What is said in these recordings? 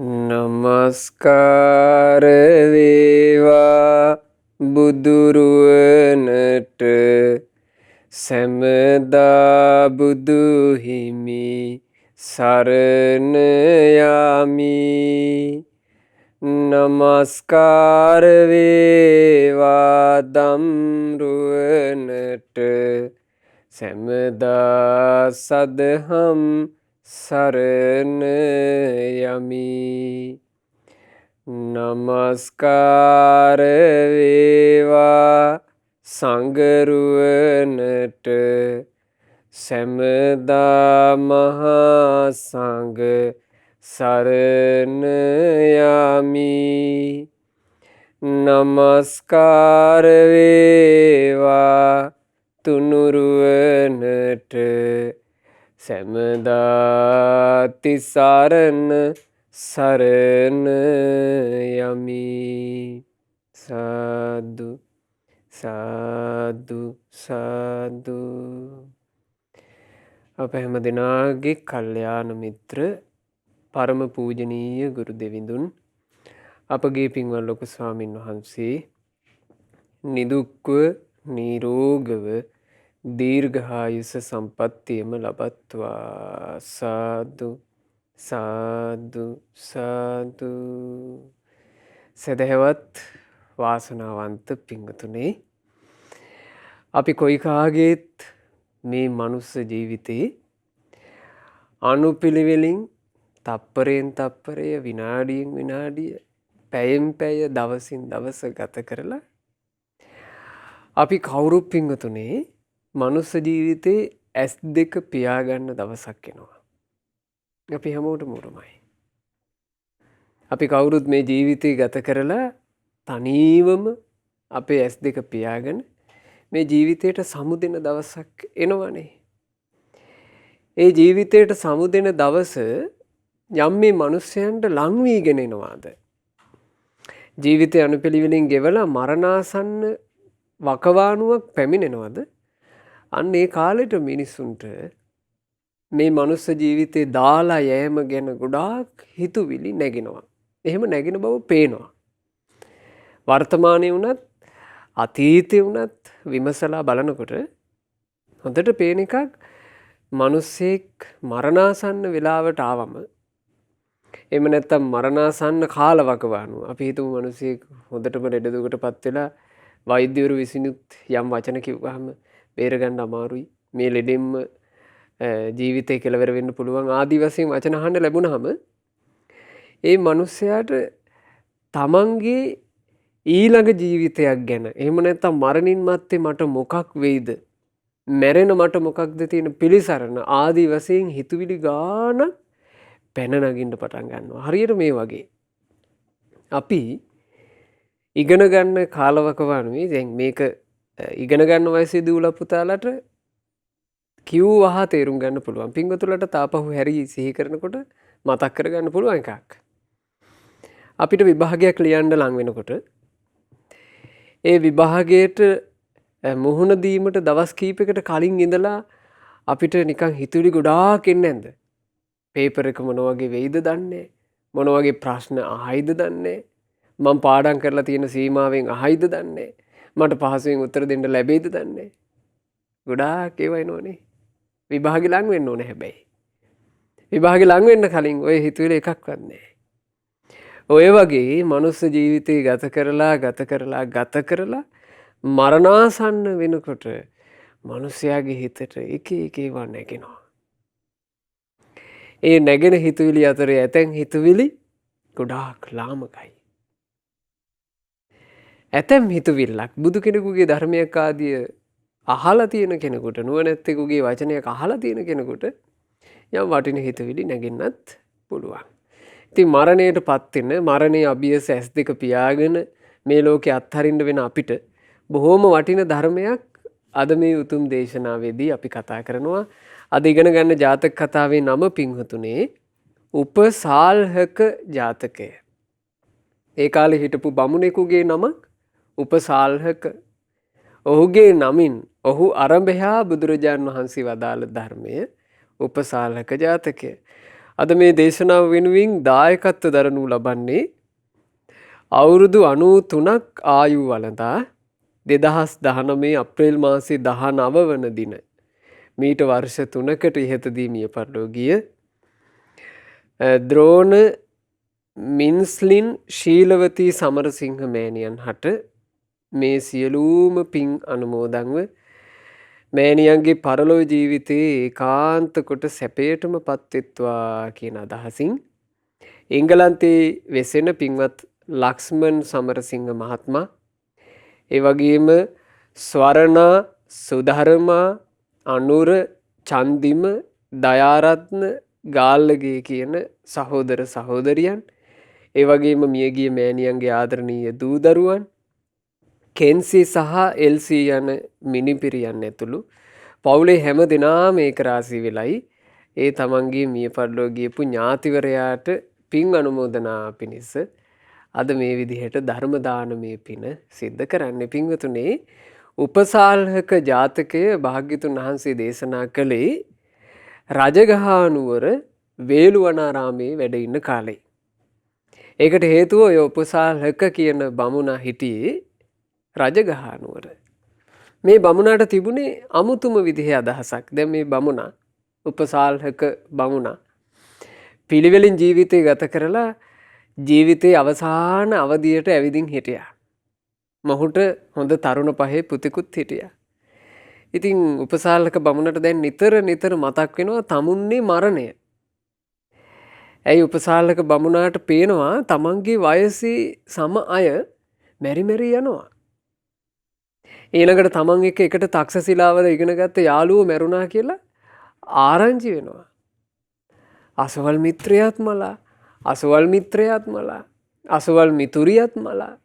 නමස්කාර වේවා බුදුරුවනට සැමදා බුදු හිමි සරණ යමි. නමස්කාර වේවා දම්රුවනට සැමදා සදහම් සරණ යමි. නමස්කාර වේවා සංඝරුවනට සැමදා මහා සංඝ සරණ යමි. නමස්කාර වේවා තුනුරුවනට සැමදා තිසරණ සරණ යමි. සාදු සාදු සාදු. අප හැම දෙනාගේ කල්යාණ මිත්‍ර පරම පූජනීය ගුරු දෙවිඳුන් අපගේ පින්වත් ලොකු ස්වාමින් වහන්සේ නිදුක්ව නිරෝගව දීර්ඝායුෂ සම්පත්තියම ලබත්වා. සාදු සාදු සාදු. සදහවත් වාසනාවන්ත පිංගතුනේ, අපි කොයි කාගේත් මේ මනුස්ස ජීවිතේ අනුපිළිවෙලින් තප්පරයෙන් තප්පරය, විනාඩියෙන් විනාඩිය, පැයෙන් පැය, දවසින් දවස ගත කරලා අපි කවුරුත් පිංගතුනේ මනුස්ස ජීවිතේ ඇස් දෙක පියාගන්න දවසක් එනවා. අපි හැමෝටම උරුමයි. අපි කවුරුත් මේ ජීවිතේ ගත කරලා තනීවම අපේ ඇස් දෙක පියාගෙන මේ ජීවිතයට සමුදෙන දවසක් එනවනේ. ඒ ජීවිතයට සමුදෙන දවස යම් මේ මිනිස්යන්ට ලං වීගෙන එනවාද? ජීවිතය අනුපිළිවෙලින් ගෙවලා මරණාසන්න වකවානුවක් පැමිණෙනවද? අන්න ඒ කාලෙට මිනිස්සුන්ට මේ මනුස්ස ජීවිතේ දාලා යෑම ගැන ගොඩාක් හිතුවිලි නැගෙනවා. එහෙම නැගෙන බව පේනවා. වර්තමානයේ වුණත් අතීතයේ වුණත් විමසලා බලනකොට හොඳට පේන එකක්, මිනිස්සෙක් මරණාසන්න වෙලාවට ආවම, එහෙම නැත්නම් මරණාසන්න කාලවකවානුව, අපි හිතමු මිනිස්සෙක් හොඳටම ලෙඩ දුකටපත් වෙලා වෛද්‍යවරු විසිනුත් යම් වචන කිව්වහම බේරගන්න අමාරුයි, මේ ලෙඩෙන්ම ජීවිතේ කෙලවර වෙන්න පුළුවන් ආදි වශයෙන් වචන අහන්න ලැබුණාම ඒ මිනිස්යාට තමන්ගේ ඊළඟ ජීවිතයක් ගැන, එහෙම නැත්නම් මරණින් මත්තේ මට මොකක් වෙයිද, මැරෙන මට මොකක්ද තියෙන පිළිසරණ ආදි වශයෙන් හිතුවිලි ගාන පැන නගින්න පටන් ගන්නවා. හරියට මේ වගේ අපි ඉගෙන ගන්න කාලවකවානුවේ දැන් මේක ඉගෙන ගන්න වයසේ දූලා පුතාලට කිව්වහ තේරුම් ගන්න පුළුවන්. පින්වතුන්ලට තාපහු හැරි සිහි කරනකොට මතක් කරගන්න පුළුවන් එකක්. අපිට විභාගයක් ලියන්න ලං වෙනකොට ඒ විභාගයට මුහුණ දීමට දවස් කීපයකට කලින් ඉඳලා අපිට නිකන් හිතුවිලි ගොඩාක් එන්නේ නැද්ද? පේපර් එක මොන වගේ වෙයිද දන්නේ, මොන වගේ ප්‍රශ්න අහයිද දන්නේ, මම පාඩම් කරලා තියෙන සීමාවෙන් අහයිද දන්නේ, මට පහසුවෙන් උත්තර දෙන්න ලැබෙයිද දන්නේ. ගොඩාක් ඒවා එනෝනේ. විභාගෙ ලඟ වෙන්න ඕනේ. හැබැයි විභාගෙ ලඟ වෙන්න කලින් ඔය හිතුවේ එකක්වත් නැහැ. ඔය වගේ මනුස්ස ජීවිතේ ගත කරලා මරණාසන්න වෙනකොට මිනිස්යාගේ හිතට එක ඒවා නැගෙනවා. ඒ නැගෙන හිතුවිලි අතරේ ඇතැම් හිතුවිලි ගොඩාක් ලාමකයි. ඇතැම් හිතුවිල්ලක් බුදු කෙනෙකුගේ ධර්මයක් ආදිය අහලා තියෙන කෙනෙකුට, නුවණැත්තෙකුගේ වචනයක් අහලා තියෙන කෙනෙකුට යම් වටින හිතවිලි නැගෙන්නත් පුළුවන්. ඉතින් මරණයටපත් වෙන, මරණයේ අභියස ඇස් දෙක පියාගෙන මේ ලෝකේ අත්හරින්න වෙන අපිට බොහොම වටින ධර්මයක් අද මේ උතුම් දේශනාවේදී අපි කතා කරනවා. අද ඉගෙන ගන්න ජාතක කතාවේ නම පින්වතුනේ උපසාල්හක ජාතකය. ඒ කාලේ හිටපු බමුණෙකුගේ නම උපසාල්හක. ඔහුගේ නමින් ඔහු අරඹයා බුදුරජාණන් වහන්සේ වදාළ ධර්මය උපසාල්හක ජාතකය. අද මේ දේශනාව වෙනුවෙන් දායකත්ව දරනු ලබන්නේ අවුරුදු 93ක් ආයු වළඳා 2019 අප්‍රේල් මාසේ 19 වන දින මීට වර්ෂ 3කට ඉහතදී මිය පරලෝ ගිය ද්‍රෝණ මින්ස්ලින් ශීලවතී සමරසිංහ මෑණියන් හට මේ සියලුම පින් අනුමෝදන්ව මෑණියන්ගේ පරලොව ජීවිතයේ ඒකාන්ත කොට සැපයටම පත්වෙත්වා කියන අදහසින් එංගලන්තයේ වෙසෙන පින්වත් ලක්ෂ්මන් සමරසිංහ මහත්මයා ඒ වගේම ස්වර්ණා සුධර්මා අනුර චන්දිම දයාරත්න ගාල්ලගේ කියන සහෝදර සහෝදරියන් ඒ වගේම මියගිය මෑණියන්ගේ ආදරණීය දූ දරුවන් කෙන්සි සහ එල්සී යන මිනිපිරියන් ඇතුළු පවුලේ හැම දෙනාම ඒක රාශී වෙලයි ඒ තමන්ගේ මිය පරලෝ ගියපු ඥාතිවරයාට පින් අනුමෝදනා පිණිස අද මේ විදිහට ධර්ම දානමය පින සිද්ධ කරන්නේ. පින්වතුනේ උපසාල්හක ජාතකය භාග්‍යතුන් වහන්සේ දේශනා කළේ රජගහනුවර වේළුවනාරාමේ වැඩ ඉන්න කාලේ. ඒකට හේතුව ඔය උපසාල්හක කියන බමුණා හිටියේ රජගහනුවර. මේ බමුණාට තිබුණේ අමුතුම විදිහේ අදහසක්. දැන් මේ බමුණා උපසාල්හක බමුණා පිළිවෙලින් ජීවිතය ගත කරලා ජීවිතයේ අවසාන අවධියට ඇවිදින් හිටියා. මොහුට හොඳ තරුණ පහේ පුතෙකුත් හිටියා. ඉතින් උපසාල්හක බමුණට දැන් නිතර මතක් වෙනවා තමුන්ගේ මරණය. ඇයි උපසාල්හක බමුණාට පේනවා තමන්ගේ වයසේ සම අය මෙරි මෙරි යනවා. ඊළඟට තමන් එකට තක්ෂශිලාවල ඉගෙන ගත්ත යාළුවෝ මැරුණා කියලා ආරංචි වෙනවා. අසවල් මිත්‍රයාත් මලා, අසවල් මිත්‍රයාත් මලා, අසවල් මිතුරියත් මලා.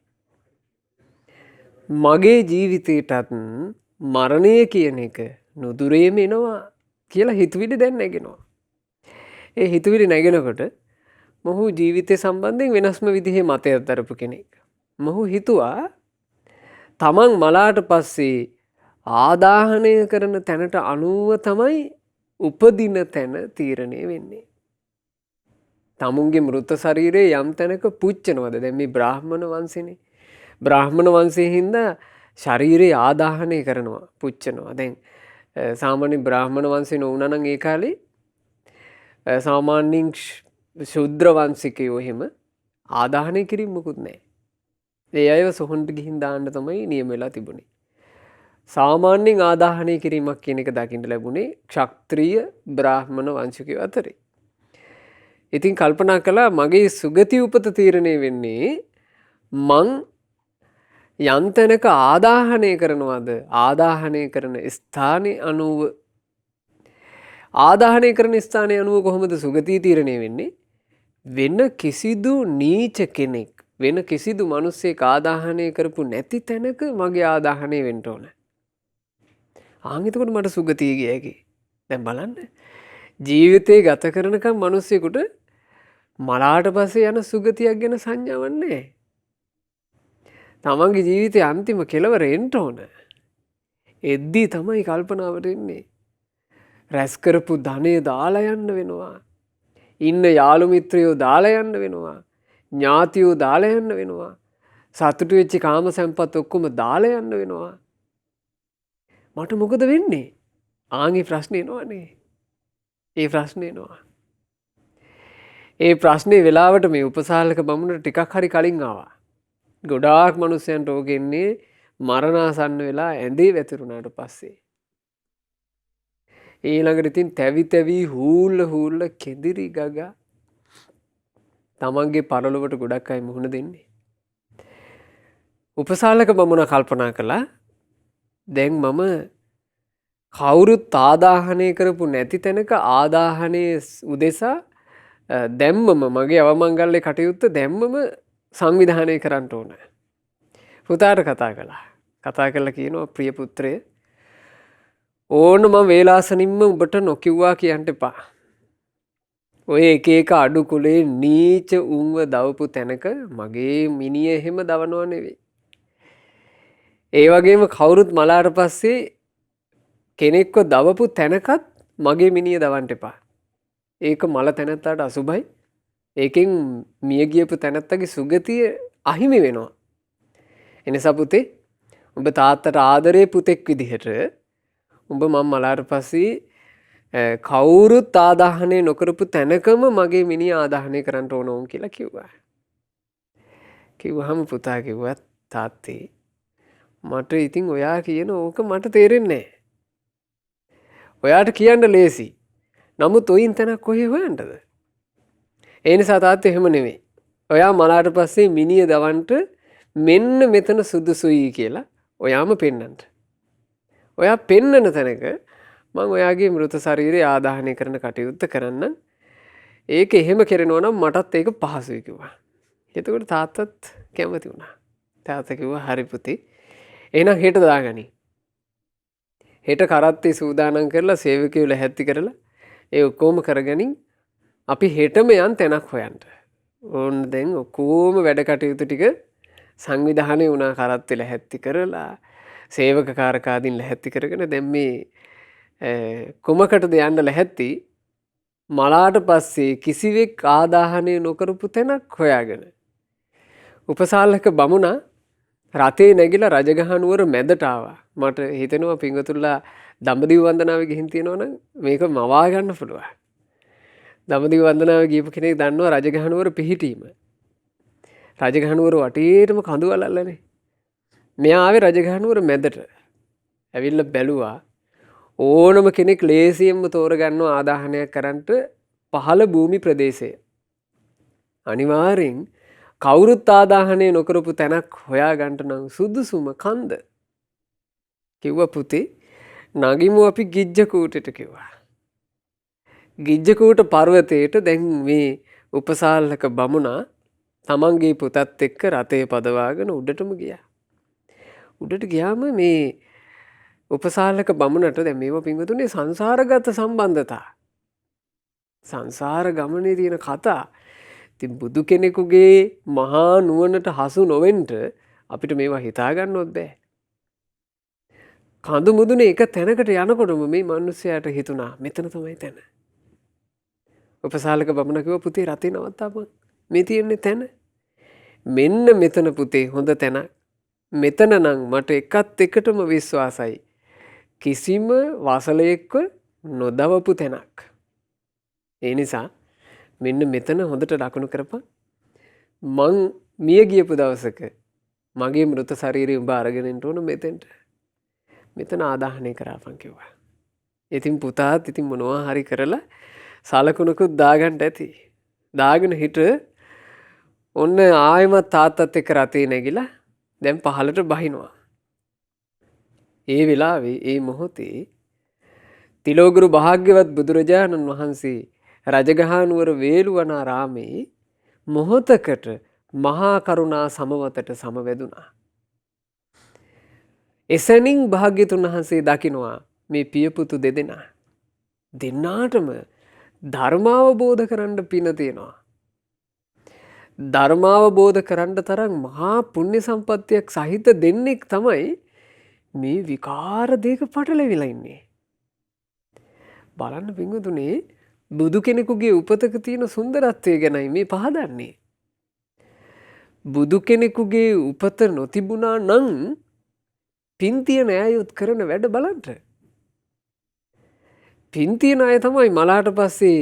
මගේ ජීවිතේටත් මරණය කියන එක නුදුරේම එනවා කියලා හිතුවිලි දැන් නැගෙනවා. ඒ හිතුවිලි නැගෙනකොට මොහු ජීවිතය සම්බන්ධයෙන් වෙනස්ම විදිහේ මතයක් දරපු කෙනෙක්. මොහු හිතුවා තමන් මලාට පස්සේ ආදාහනය කරන තැනට අනුව තමයි උපදින තැන තීරණය වෙන්නේ. තමුන්ගේ මෘත ශරීරයේ යම් තැනක පුච්චනවද? දැන් මේ බ්‍රාහ්මණ වංශෙනේ. බ්‍රාහ්මණ වංශයෙන් හින්දා ශරීරය ආදාහනය කරනවා, පුච්චනවා. දැන් සාමාන්‍ය බ්‍රාහ්මණ වංශේ නොවුනා නම් ඒ කාලේ සාමාන්‍යයෙන් ශුද්‍ර වංශිකයෝ එහෙම ආදාහනය කිරීම මොකුත් නැහැ. ඒ අයව සොහොන්ට ගිහින් දාන්න තමයි නියම වෙලා තිබුණේ. සාමාන්‍යයෙන් ආදාහනය කිරීමක් කියන එක දකින්න ලැබුණේ ක්ෂත්‍රීය බ්‍රාහ්මණ වංශිකයෝ අතරේ. ඉතින් කල්පනා කළා මගේ සුගති උපත තීරණය වෙන්නේ මං යන්තනක ආදාහනය කරනවද ආදාහනය කරන ස්ථානය අනුව ආදාහනය කරන ස්ථානය අනුව කොහොමද සුගතිය තීරණය වෙන්නේ? වෙන කිසිදු නීච කෙනෙක් වෙන කිසිදු මිනිස්සෙක් ආදාහනය කරපු නැති තැනක මගේ ආදාහනය වෙන්න ඕන. එතකොට මට සුගතිය ගියකි. දැන් බලන්න ජීවිතේ ගත කරනකම් මිනිස්සෙකුට මලාට පස්සේ යන සුගතියක් ගැන සංඥාවක් නැහැ. තමන්ගේ ජීවිතයේ අන්තිම කෙලවර එන්න ඕන. එද්දී තමයි කල්පනාවට එන්නේ. රැස් කරපු ධනෙ දාලා යන්න වෙනවා. ඉන්න යාළු මිත්‍රයෝ දාලා යන්න වෙනවා. ඥාතියෝ දාලා යන්න වෙනවා. සතුටු වෙච්ච කාම සම්පත් ඔක්කොම දාලා යන්න වෙනවා. මට මොකද වෙන්නේ? ආන්ගේ ප්‍රශ්නේ එනවනේ. ඒ ප්‍රශ්නේ එනවා. ඒ ප්‍රශ්නේ වෙලාවට මේ උපසාලක බමුණට ටිකක් හරි කලින් ආවා. ගොඩාක් මිනිස්සුන්ට ඕක එන්නේ මරණාසන්න වෙලා ඇඳේ වැතිරුණාට පස්සේ. ඊළඟට ඉතින් තැවි හූල්ල කෙදිරි ගගා තමන්ගේ පරලොවට ගොඩක් අය මුහුණ දෙන්නේ. උපසාලක බමුණ කල්පනා කළා දැන් මම කවුරුත් ආදාහනය කරපු නැති තැනක ආදාහනය උදෙසා දැම්මම මගේ අවමංගල්‍ය කටයුත්ත දැම්මම සංවිධානය කරන්න ඕන. පුතාට කතා කළා. කතා කරලා කියනවා ප්‍රිය පුත්‍රය ඕන මම වේලාසනින්ම ඔබට නොකිව්වා කියන්න එපා. ඔය එක අඩු කුලේ නීච උන්ව දවපු තැනක මගේ මිනිය එහෙම දවනව නෙවෙයි. ඒ වගේම කවුරුත් මලාට පස්සේ කෙනෙක්ව දවපු තැනකත් මගේ මිනිය දවන්න එපා. ඒක මල තැනැත්තාට අසුභයි. ඒකෙන් මිය ගියපු තැනැත්තගේ සුගතිය අහිමි වෙනවා. එනිසා පුතේ උඹ තාත්තට ආදරේ පුතෙක් විදිහට උඹ මම මලාට පස්සේ කවුරුත් ආදාහනය නොකරපු තැනකම මගේ මිනිහ ආදාහනය කරන්න ඕන ඕන් කියලා කිව්වා. කිව්වහම පුතා කිව්වා තාත්තේ මට ඉතින් ඔයා කියන ඕක මට තේරෙන්නේ නැහැ. ඔයාට කියන්න ලේසි. නමුත් ඔයින් තැනක් කොහේ හොයන්නද? ඒ නිසා තාත්තේ එහෙම නෙවෙයි. ඔයා මලාට පස්සේ මිනිය දවන්ට මෙන්න මෙතන සුදුසුයි කියලා ඔයාම පෙන්නන්න. ඔයා පෙන්නන තැනක මම ඔයාගේ මෘත ශරීරය ආදාහනය කරන කටයුත්ත කරන්න. ඒක එහෙම කරනවා නම් මටත් ඒක පහසුයි කිව්වා. එතකොට තාත්තත් කැමති වුණා. තාත්තා කිව්වා හරි පුතේ. එහෙනම් හෙට දාගනි. හෙට කරත්තේ සූදානම් කරලා සේවකයෝ ලැහැත්ති කරලා ඒ ඔක්කොම කරගනින් අපි හෙටම යන් තැනක් හොයන්න. ඕන්න දැන් ඔක්කොම වැඩ කටයුතු ටික සංවිධානය වුණා කරත්තේ ලැහැත්ති කරලා සේවක කාරකාදීන් ලැහැත්ති කරගෙන දැන් මේ කුමකටද යන්න ලැහැත්ති මලාට පස්සේ කිසිවෙක් ආදාහනය නොකරපු තැනක් හොයාගෙන උපසාලක බමුණා රතේ නැගිලා රජගහනුවර මැදට ආවා. මට හිතෙනවා පින්වතුන්ලා දඹදිව වන්දනාවේ ගිහින් තියෙනවනම් මේක මවා ගන්න පුළුවන්. දඹදිව වන්දනාවේ ගියපු කෙනෙක් දන්නවා රජගහනුවර පිහිටීම. රජගහනුවර වටේටම කඳු අලල්ලානේ. මෙයා ආවේ රජගහනුවර මැදට. ඇවිල්ලා බැලුවා ඕනම කෙනෙක් ලේසියෙන්ම තෝරගන්නවා ආදාහනයක් කරන්නට පහළ භූමි ප්‍රදේශය. අනිවාර්යෙන් කවුරුත් ආදාහනය නොකරපු තැනක් හොයාගන්න නම් සුදුසුම කන්ද කිව්වා පුතේ නගිමු අපි ගිජ්ජකූටට කිව්වා. ගිජ්ජකූට පර්වතයට දැන් මේ උපසාලක බමුණා තමන්ගේ පුතත් එක්ක රතේ පදවාගෙන උඩටම ගියා. උඩට ගියාම මේ උපසාලක බමුණට දැන් මේව පින්වතුනේ සංසාරගත සම්බන්ධතා. සංසාර ගමනේ තියෙන කතා. ඉතින් බුදු කෙනෙකුගේ මහා නුවණට හසු නොවෙන්න අපිට මේවා හිතා ගන්නවත් බෑ. කඳු මුදුනේ එක තැනකට යනකොටම මේ මිනිස්සයාට හිතුණා මෙතන තමයි තැන. උපසාලක බමුණ කිව්වා පුතේ රතේ නවත්තපන්. මේ තියෙන්නේ තැන. මෙන්න මෙතන පුතේ හොඳ තැන. මෙතන නම් මට එකත් එකටම විශ්වාසයි. කිසිම වාසලයක්ව නොදවපු තැනක්. ඒ නිසා මෙන්න මෙතන හොඳට ලකුණු කරපන්. මං මිය ගියපු දවසක මගේ මෘත ශරීරය උඹ අරගෙන එන්න ඕන මෙතෙන්ට. මෙතන ආදාහනය කරාපන් කිව්වා. ඉතින් පුතාත් ඉතින් මොනවා හරි කරලා සලකුණකුත් දාගන්න ඇති. දාගෙන හිට ඔන්න ආයෙමත් තාත්තත් එක්ක රතේ නැගිලා දැන් පහලට බහිනවා. ඒ වෙලාවේ ඒ මොහොතේ තිලෝගුරු භාග්‍යවත් බුදුරජාණන් වහන්සේ රජගහනුවර වේළුවනාරාමේ මොහොතකට මහා කරුණා සමවතට සමවැදුණා. එසැනින් භාග්‍යතුන් වහන්සේ දකිනවා මේ පියපුතු දෙදෙනා. දෙන්නාටම ධර්මාවබෝධ කරන්න පින තියෙනවා. ධර්මාවබෝධ කරන්න තරම් මහා පුණ්‍ය සම්පත්තියක් සහිත දෙන්නෙක් තමයි මේ විකාර දෙක පටලවිලා ඉන්නේ. බලන්න පින්වතුනේ බුදු කෙනෙකුගේ උපතක තියෙන සුන්දරත්වය ගැනයි මේ පහදන්නේ. බුදු කෙනෙකුගේ උපත නොතිබුණා නම් පින් තියෙන අයොත් කරන වැඩ බලන්න. පින් තියෙන අය තමයි මලාට පස්සේ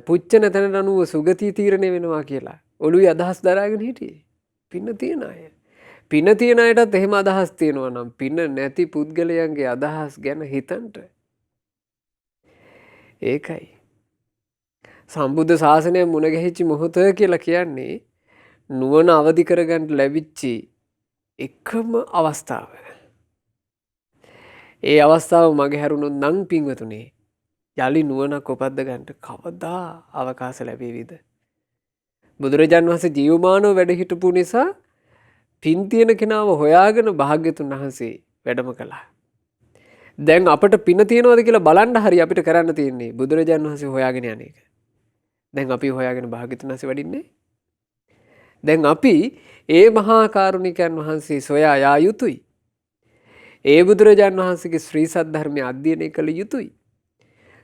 පුච්චන තැනට අනුව සුගතිය තීරණය වෙනවා කියලා ඔළුවේ අදහස් දරාගෙන හිටියේ. පින තියෙන අය. පින තියෙන අයටත් එහෙම අදහස් තියෙනවා නම් පින නැති පුද්ගලයන්ගේ අදහස් ගැන හිතන්න. ඒකයි. සම්බුද්ධ ශාසනය මුණ ගැහිච්ච මොහොත කියලා කියන්නේ නුවණ අවදි කරගන්න ලැබිච්ච එකම අවස්ථාව. ඒ අවස්ථාව මගේ හැරුණොත් නම් පින්වතුනේ යලි නුවණක් උපද්ද ගන්නට කවදා අවකාශ ලැබෙවිද? බුදුරජාන් වහන්සේ ජීවමානව වැඩ හිටපු නිසා පින් තියෙන කෙනාව හොයාගෙන භාග්‍යතුන් වහන්සේ වැඩම කළා. දැන් අපිට පින තියනවද කියලා බලන්න හරි අපිට කරන්න තියෙන්නේ බුදුරජාන් වහන්සේ හොයාගෙන යන එක. දැන් අපි හොයාගෙන භාග්‍යතුන් වහන්සේ වඩින්නේ. දැන් අපි ඒ මහා කාරුණිකයන් වහන්සේ සොයා යා යුතුයි. ඒ බුදුරජාන් වහන්සේගේ ශ්‍රී සද්ධර්මය අධ්‍යයනය කළ යුතුයි.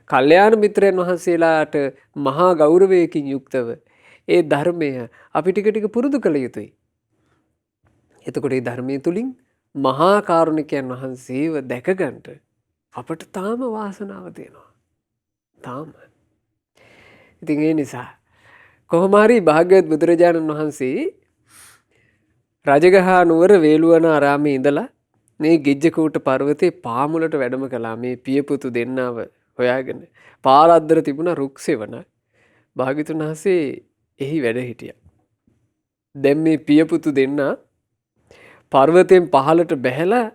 කල්යාණ මිත්‍රයන් වහන්සේලාට මහා ගෞරවයකින් යුක්තව ඒ ධර්මය අපි ටික ටික පුරුදු කළ යුතුයි. එතකොට මේ ධර්මයේ තුලින් මහා කාරුණිකයන් වහන්සේව දැක ගන්නට අපට තාම වාසනාව තියෙනවා. තාම. ඉතින් ඒ නිසා කොහොම හරි භාග්‍යවත් බුදුරජාණන් වහන්සේ රජගහ නුවර වේළුවන ආරාමේ ඉඳලා මේ ගිජ්ජකූට පර්වතේ පාමුලට වැඩම කළා. මේ පියපුතු දෙන්නව හොයාගෙන පාරද්දර තිබුණ රුක් සෙවණ භාග්‍යතුන් වහන්සේ එහි වැඩ හිටියා. දැන් මේ පියපුතු දෙන්න පර්වතයෙන් පහළට බැහැලා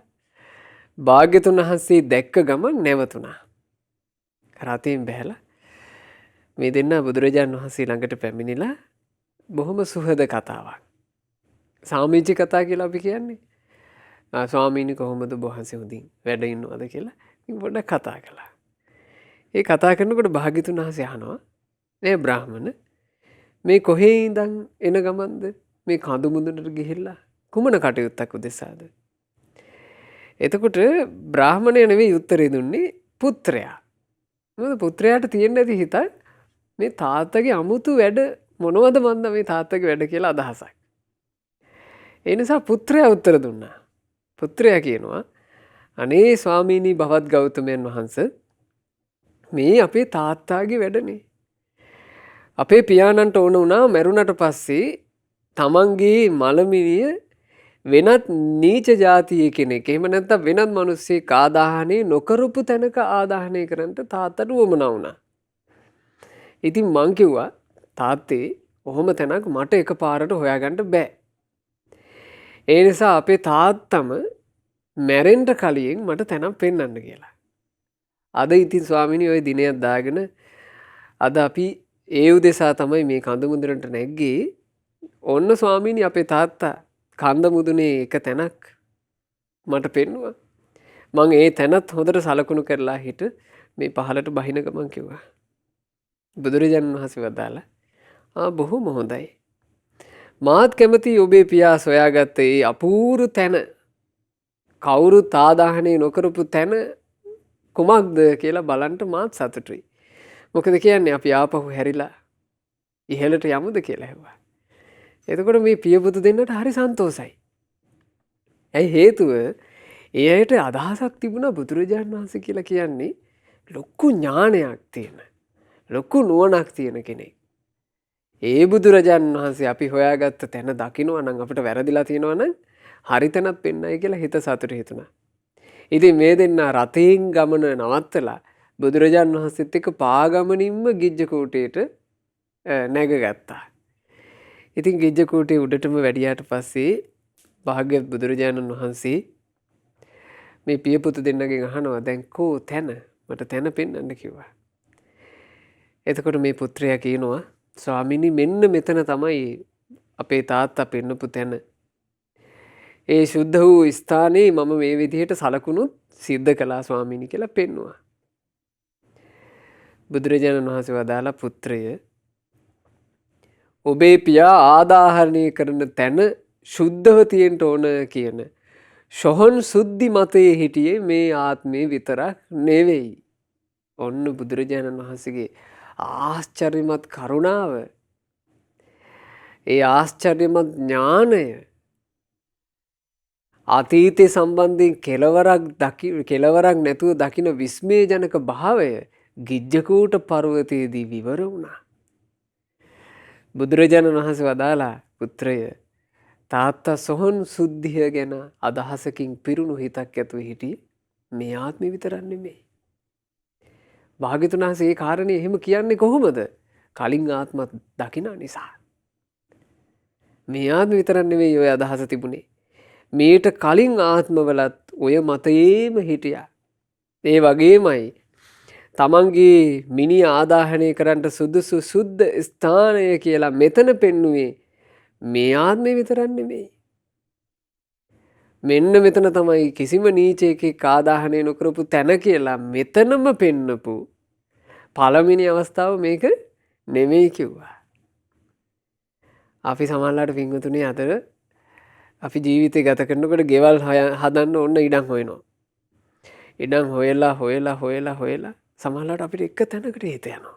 භාග්‍යතුන් වහන්සේ දැක්ක ගමන් නැවතුණා. රතෙන් බැහැලා මේ දෙන්න බුදුරජාණන් වහන්සේ ළඟට පැමිණිලා බොහොම සුහද කතාවක්. සාමීචි කතා කියලා අපි කියන්නේ. ස්වාමීනි කොහොමද වහන්සේ හොඳින් වැඩ ඉන්නවද කියලා පොඩ්ඩක් කතා කළා. ඒ කතා කරනකොට භාග්‍යතුන් වහන්සේ අහනවා "මේ බ්‍රාහමණ මේ කොහේ ඉඳන් එන ගමන්ද? මේ කඳු මුදුනට ගිහිල්ලා කුමන කටයුත්තක් උදෙසාද?" එතකොට බ්‍රාහමණය නෙවෙයි උත්තරේ දුන්නේ පුත්‍රයා. මොකද පුත්‍රයාට තියෙන්න ඇති හිතක් මේ තාත්තගේ අමුතු වැඩ මොනවද මන්ද මේ තාත්තගේ වැඩ කියලා අදහසක්. ඒ නිසා පුත්‍රයා උත්තර දුන්නා. පුත්‍රයා කියනවා "අනේ ස්වාමීනි භවත් ගෞතමයන් වහන්සේ මේ අපේ තාත්තාගේ වැඩනේ. අපේ පියාණන්ට ඕන වුණා මැරුණට පස්සේ තමන්ගේ මලමිනිය වෙනත් නීච ජාතිය කෙනෙක් එහෙම නැත්නම් වෙනත් මිනිස්සෙක් ආදාහනය නොකරපු තැනක ආදාහනය කරන්න තාත්තට උවමනා වුණා. ඉතින් මං කිව්වා තාත්තේ ඔහොම තැනක් මට එකපාරට හොයාගන්න බෑ. ඒ නිසා අපේ තාත්තම මැරෙන්න කලින් මට තැනක් පෙන්වන්න කියලා. අද ඉතින් ස්වාමීනි ওই දිනයක් දාගෙන අද අපි ඒ උදෙසා තමයි මේ කඳ මුදුනට නැග්ගේ. ඔන්න ස්වාමීනි අපේ තාත්තා කඳ මුදුනේ එක තැනක් මට පෙන්නුවා. මං ඒ තැනත් හොඳට සලකුණු කරලා හිට මේ පහලට බහින ගමන් කිව්වා. බුදුරජාණන් වහන්සේ වදාලා බොහොම හොඳයි. මාත් කැමති ඔබේ පියා සොයාගත්ත ඒ අපූරු තැන කවුරුත් ආදාහනය නොකරපු තැන කුමක්ද කියලා බලන්න මාත් සතුටුයි. මොකද කියන්නේ අපි ආපහු හැරිලා ඉහළට යමුද කියලා ඇහුවා. එතකොට මේ පියපුතු දෙන්නට හරි සන්තෝසයි. ඇයි හේතුව ඒ අයට අදහසක් තිබුණා බුදුරජාණන් වහන්සේ කියලා කියන්නේ ලොකු ඥානයක් තියෙන ලොකු නුවණක් තියෙන කෙනෙක්. ඒ බුදුරජාණන් වහන්සේ අපි හොයාගත්ත තැන දකිනවා නම් අපිට වැරදිලා තියෙනවා නම් හරි තැනක් පෙන්නයි කියලා හිත සතුටු හිතුණා. ඉතින් මේ දෙන්න රතෙන් ගමන නවත්තලා බුදුරජාණන් වහන්සේත් එක්ක පාගමනින්ම ගිජ්ජකූටේට නැගගත්තා. ඉතින් ගිජ්ජකූටේ උඩටම වැඩියාට පස්සේ භාග්‍යවත් බුදුරජාණන් වහන්සේ මේ පියපුතු දෙන්නගෙන් අහනවා දැන් කෝ තැන මට තැන පෙන්වන්න කිව්වා. එතකොට මේ පුත්‍රයා කියනවා ස්වාමීනි මෙන්න මෙතන තමයි අපේ තාත්තා පෙන්නපු තැන. ඒ සුද්ධ වූ ස්ථානයේ මම මේ විදිහට සලකුණුත් සිද්ධ කළා ස්වාමීනි කියලා පෙන්නවා. බුදුරජාණන් වහන්සේ වදාලා පුත්‍රය ඔබේ පියා ආදාහරණය කරන තැන සුද්ධව තියෙන්න ඕන කියන ශොහොන් සුද්ධි මතයේ හිටියේ මේ ආත්මේ විතරක් නෙවෙයි. ඔන්න බුදුරජාණන් වහන්සේගේ ආශ්චර්යමත් කරුණාව ඒ ආශ්චර්යමත් ඥානය අතීතය සම්බන්ධයෙන් කෙලවරක් නැතුව දකින විස්මයජනක භාවය ගිජ්ජකූට පර්වතයේදී විවර වුණා. බුදුරජාණන් වහන්සේ වදාලා පුත්‍රය තාත්තා සොහොන් සුද්ධිය ගැන අදහසකින් පිරුණු හිතක් ඇතුව හිටියේ මේ ආත්මෙ විතරක් නෙමෙයි. භාග්‍යවතුන් වහන්සේ මේ කාරණේ එහෙම කියන්නේ කොහොමද? කලින් ආත්මත් දකින නිසා. මේ ආත්ම විතරක් නෙවෙයි ඔය අදහස තිබුණේ. මේට කලින් ආත්මවලත් ඔය මතයේම හිටියා. ඒ වගේමයි තමන්ගේ මිනිහ ආදාහනය කරන්න සුදුසු සුද්ධ ස්ථානය කියලා මෙතන පෙන්නුවේ මේ ආත්මේ විතරක් නෙමෙයි. මෙන්න මෙතන තමයි කිසිම නීචයෙක් ආදාහනය නොකරපු තැන කියලා මෙතනම පෙන්නපු පළවෙනි අවස්ථාව මේක නෙමෙයි කිව්වා. අපි සමහරලාට පින්වතුනි අතර අපි ජීවිතේ ගත කරනකොට ගෙවල් හදන්න ඕන ඉඩම් හොයනවා. ඉඩම් හොයලා සමහරවිට අපිට එක තැනකට හිත යනවා.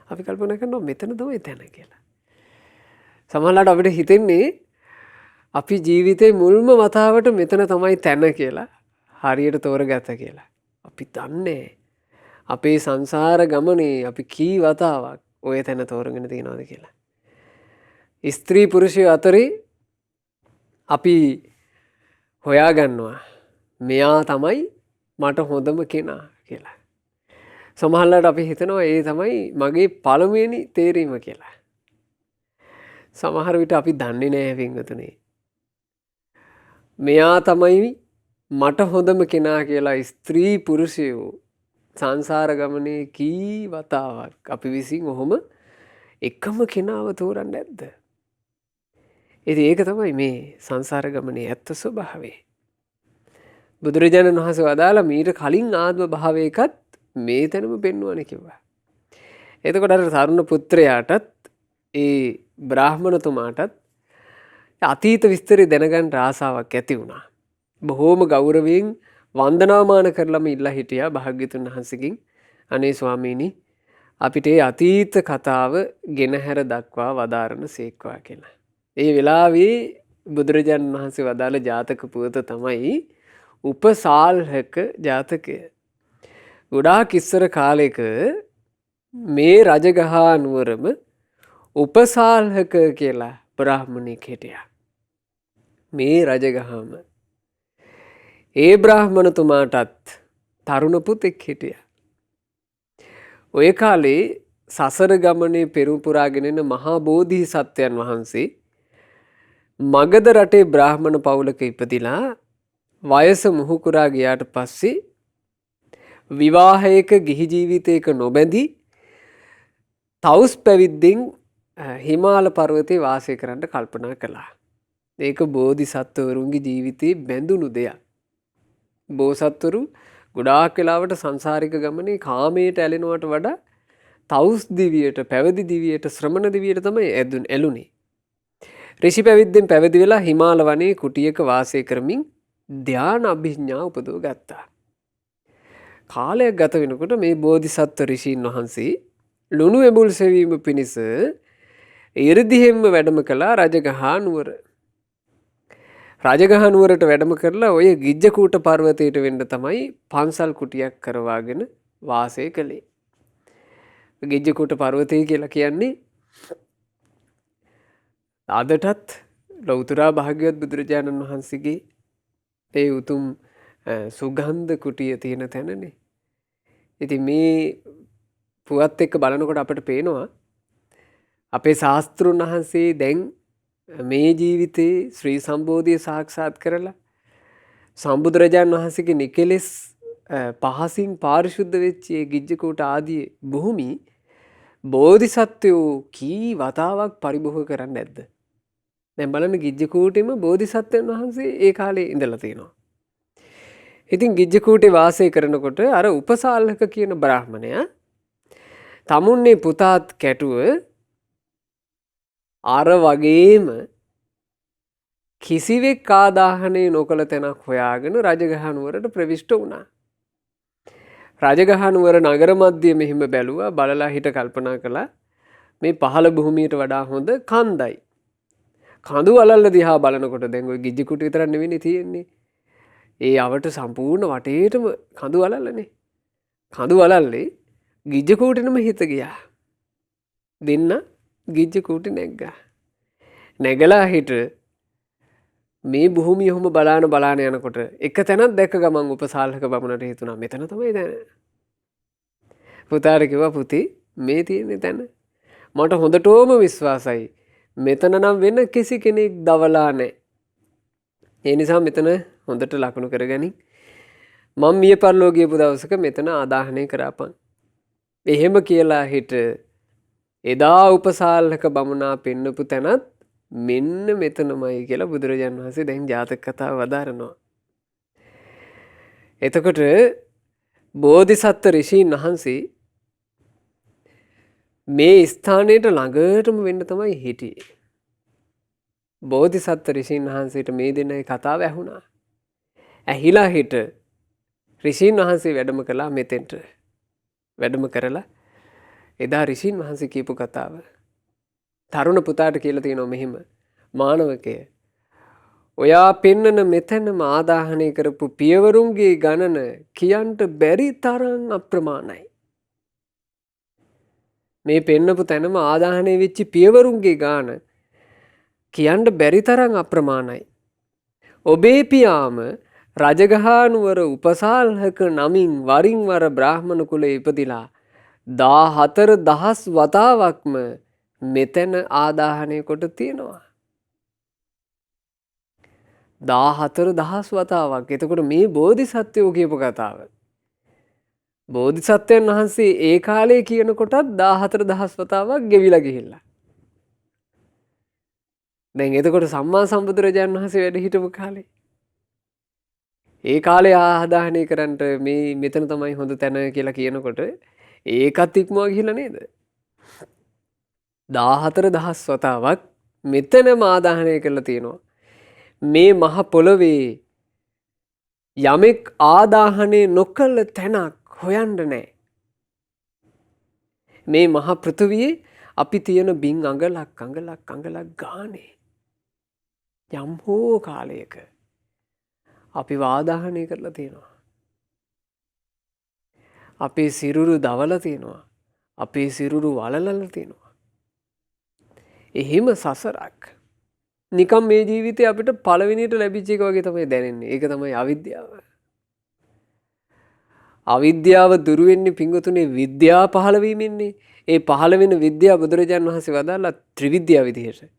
අපි කල්පනා කරනවා මෙතන තමයි තැන කියලා. සමහරවිට අපිට හිතෙන්නේ අපි ජීවිතේ මුල්ම වතාවට මෙතන තමයි තැන කියලා හරියට තෝරගත්ත කියලා. අපි දන්නේ අපේ සංසාර ගමනේ අපි කී වතාවක් ඔය තැන තෝරගෙන තියෙනවද කියලා. ස්ත්‍රී පුරුෂය අතරේ අපි හොයාගන්නවා මෙයා තමයි මට හොඳම කෙනා කියලා. සමහරවිට අපි හිතනවා ඒ තමයි මගේ පළමුවෙනි තේරීම කියලා. සමහර විට අපි දන්නේ නැහැ පින්වතුනි. මෙයා තමයි මට හොඳම කෙනා කියලා ස්ත්‍රී පුරුෂයෝ සංසාර ගමනේ කී වතාවක් අපි විසින් ඔහොම එකම කෙනාව තෝරන්නේ නැද්ද? ඉතින් ඒක තමයි මේ සංසාර ගමනේ ඇත්ත ස්වභාවය. බුදුරජාණන් වහන්සේ වදාලා මීට කලින් ආත්ම භාවයකත් මේ තැනම පෙන්වන්නේ කිව්වා. එතකොට අර තරුණ පුත්‍රයාටත් ඒ බ්‍රාහ්මණතුමාටත් අතීත විස්තරي දැනගන්න ආසාවක් ඇති වුණා. බොහෝම ගෞරවයෙන් වන්දනාමාන කරලම ඉල්ලා හිටියා භාග්‍යතුන් වහන්සේගෙන් අනේ ස්වාමීනි අපිට ඒ අතීත කතාව ගෙනහැර දක්වා වදාරන සේක්වා කියලා. ඒ වෙලාවේ බුදුරජාණන් වහන්සේ වදාළ ජාතක පුවත තමයි උපසාල්හක ජාතකය. ගොඩාක් ඉස්සර කාලෙක මේ රජගහා නුවරම උපසාල්හක කියලා බ්‍රාහ්මණෙක් හිටියා. මේ රජගහම ඒ බ්‍රාහ්මණතුමාටත් තරුණ පුතෙක් හිටියා. ඔය කාලේ සසර ගමනේ පෙරම්පුරාගෙන එන මහා බෝධිසත්වයන් වහන්සේ මගධ රටේ බ්‍රාහ්මණ පවුලක ඉපදිලා වයස මුහුකුරා ගියාට පස්සේ විවාහයක ගිහි ජීවිතයක නොබැඳී තවුස් පැවිද්දෙන් හිමාල පර්වතයේ වාසය කරන්න කල්පනා කළා. ඒක බෝධිසත්වවරුන්ගේ ජීවිතේ බැඳුණු දෙයක්. බෝසත්වරු ගොඩාක් වෙලාවට සංසාරික ගමනේ කාමයට ඇලෙනවට වඩා තවුස් දිවියට, පැවිදි දිවියට, ශ්‍රමණ දිවියට තමයි ඇලුනේ. ඍෂි පැවිද්දෙන් පැවිදි වෙලා හිමාල වනයේ කුටියක වාසය කරමින් ධ්‍යාන අභිඥා උපදව ගත්තා. කාලයක් ගත වෙනකොට මේ බෝධිසත්ව ඍෂීන් වහන්සේ ලුණු එඹුල් සෙවීම පිණිස ඉරිදිහෙම්ම වැඩම කළා රජගහා නුවර. රජගහ නුවරට වැඩම කරලා ඔය ගිජ්ජකූට පර්වතයට වෙන්න තමයි පන්සල් කුටියක් කරවාගෙන වාසය කළේ. ගිජ්ජකූට පර්වතය කියලා කියන්නේ අදටත් ලෞතර භාග්‍යවත් බුදුරජාණන් වහන්සේගේ ඒ උතුම් සුගන්ධ කුටිය තියෙන තැනනේ. ඉතින් මේ පුවත් එක්ක බලනකොට අපිට පේනවා අපේ ශාස්ත්‍රුන් වහන්සේ දැන් මේ ජීවිතේ ශ්‍රී සම්බෝධිය සාක්ෂාත් කරලා සම්බුදුරජාණන් වහන්සේගේ නිකලෙස් පහසින් පාරිශුද්ධ වෙච්ච ඒ ගිජ්ජකූට ආදී භූමි බෝධිසත්වෝ කී වතාවක් පරිභෝග කරන්නේ නැද්ද? දැන් බලන්න ගිජ්ජකූටෙම බෝධිසත්වයන් වහන්සේ ඒ කාලේ ඉඳලා තියෙනවා. ඉතින් ගිජ්ජකූටේ වාසය කරනකොට අර උපසාල්හක කියන බ්‍රාහ්මණයා තමුන්නේ පුතාත් කැටුව අර වගේම කිසිවෙක් ආදාහනය නොකළ තැනක් හොයාගෙන රජගහ නුවරට ප්‍රවිෂ්ඨ වුණා. රජගහ නුවර නගර මැදයේ මෙහිම බැලුවා බලලා හිට කල්පනා කළා මේ පහළ භූමියට වඩා හොඳ කන්දයි. කඳු වලල්ල දිහා බලනකොට දැන් ওই ගිජ්ජකූට විතරක් නෙවෙයි තියෙන්නේ. ඒ අවට සම්පූර්ණ වටේටම කඳු වලල්ලනේ. කඳු වලල්ලේ ගිජ්ජකූටෙනම හිත ගියා. දෙන්න ගිජ්ජකූටි නැග්ගා. නැගලා හිට මේ භූමිය ඔහොම බලාන යනකොට එක තැනක් දැක්ක ගමන් උපසාල්හක බමුණට හිතුණා මෙතන තමයි දැන. පුතාට කිව්වා පුතේ මේ තියෙන තැන මට හොඳටම විශ්වාසයි. මෙතන නම් වෙන කිසි කෙනෙක් දවලා නැහැ. ඒ නිසා මෙතන හොඳට ලකුණු කරගනි. මම මිය පරලෝ ගියපු දවසක මෙතන ආදාහනය කරාපන්. එහෙම කියලා හිට එදා උපසාල්හක බමුණා පෙන්නපු තැනත් මෙන්න මෙතනමයි කියලා බුදුරජාණන් වහන්සේ දැන් ජාතක කතාව වදාරනවා. එතකොට බෝධිසත්ව ඍෂීන් වහන්සේ මේ ස්ථානයට ළඟටම වෙන්න තමයි හිටියේ. බෝධිසත්ව ඍෂීන් වහන්සේට මේ දෙන්නගේ කතාව ඇහුණා. ඇහිලා හිට ඍෂීන් වහන්සේ වැඩම කළා මෙතෙන්ට. වැඩම කරලා එදා ඍෂීන් වහන්සේ කියපු කතාව. තරුණ පුතාට කියලා තියෙනවා මෙහිම. මානවකය ඔයා පෙන්නන මෙතනම ආදාහනය කරපු පියවරුන්ගේ ගණන කියන්ට බැරි තරම් අප්‍රමාණයි. මේ පෙන්නපු තැනම ආදාහනය වෙච්චි පියවරුන්ගේ ගාන කියන්ට බැරි තරම් අප්‍රමාණයි. ඔබේ පියාම රජගහනුවර උපසාල්හක නමින් වරින් වර බ්‍රාහ්මණ කුලේ ඉපදිලා 14,000 වතාවක්ම මෙතන ආදාහනය කොට තියෙනවා. 14,000 වතාවක්. එතකොට මේ බෝධිසත්වයෝ කියපු කතාව. බෝධිසත්වයන් වහන්සේ ඒ කාලේ කියනකොටත් 14,000 වතාවක් ගෙවිලා ගිහිල්ලා. දැන් එතකොට සම්මා සම්බුදුරජාණන් වහන්සේ වැඩ හිටපු කාලේ. ඒ කාලේ ආදාහනය කරන්න මේ මෙතන තමයි හොඳ තැන කියලා කියනකොට ඒකත් ඉක්මවා ගිහිල්ලා නේද? 14,000 වතාවක් මෙතනම ආදාහනය කරලා තියෙනවා. මේ මහ පොළොවේ යමෙක් ආදාහනය නොකළ තැනක් හොයන්න නැහැ. මේ මහ පෘථුවියේ අපි තියෙන බින් අඟලක් ගානේ යම් හෝ කාලයක අපි ආදාහනය කරලා තියෙනවා. අපේ සිරුරු දවලා තියෙනවා. අපේ සිරුරු වලලලා තියෙනවා. එහෙම සසරක් නිකම් මේ ජීවිතේ අපිට පළවෙනියට ලැබිච්ච එක වගේ තමයි දැනෙන්නේ. ඒක තමයි අවිද්‍යාව. අවිද්‍යාව දුරු වෙන්නේ පිංගුතුනේ විද්‍යාව පහළ වීමෙන්නේ. ඒ පහළ වෙන විද්‍යාව බුදුරජාණන් වහන්සේ වදාළා ත්‍රිවිද්‍යාව විදිහට.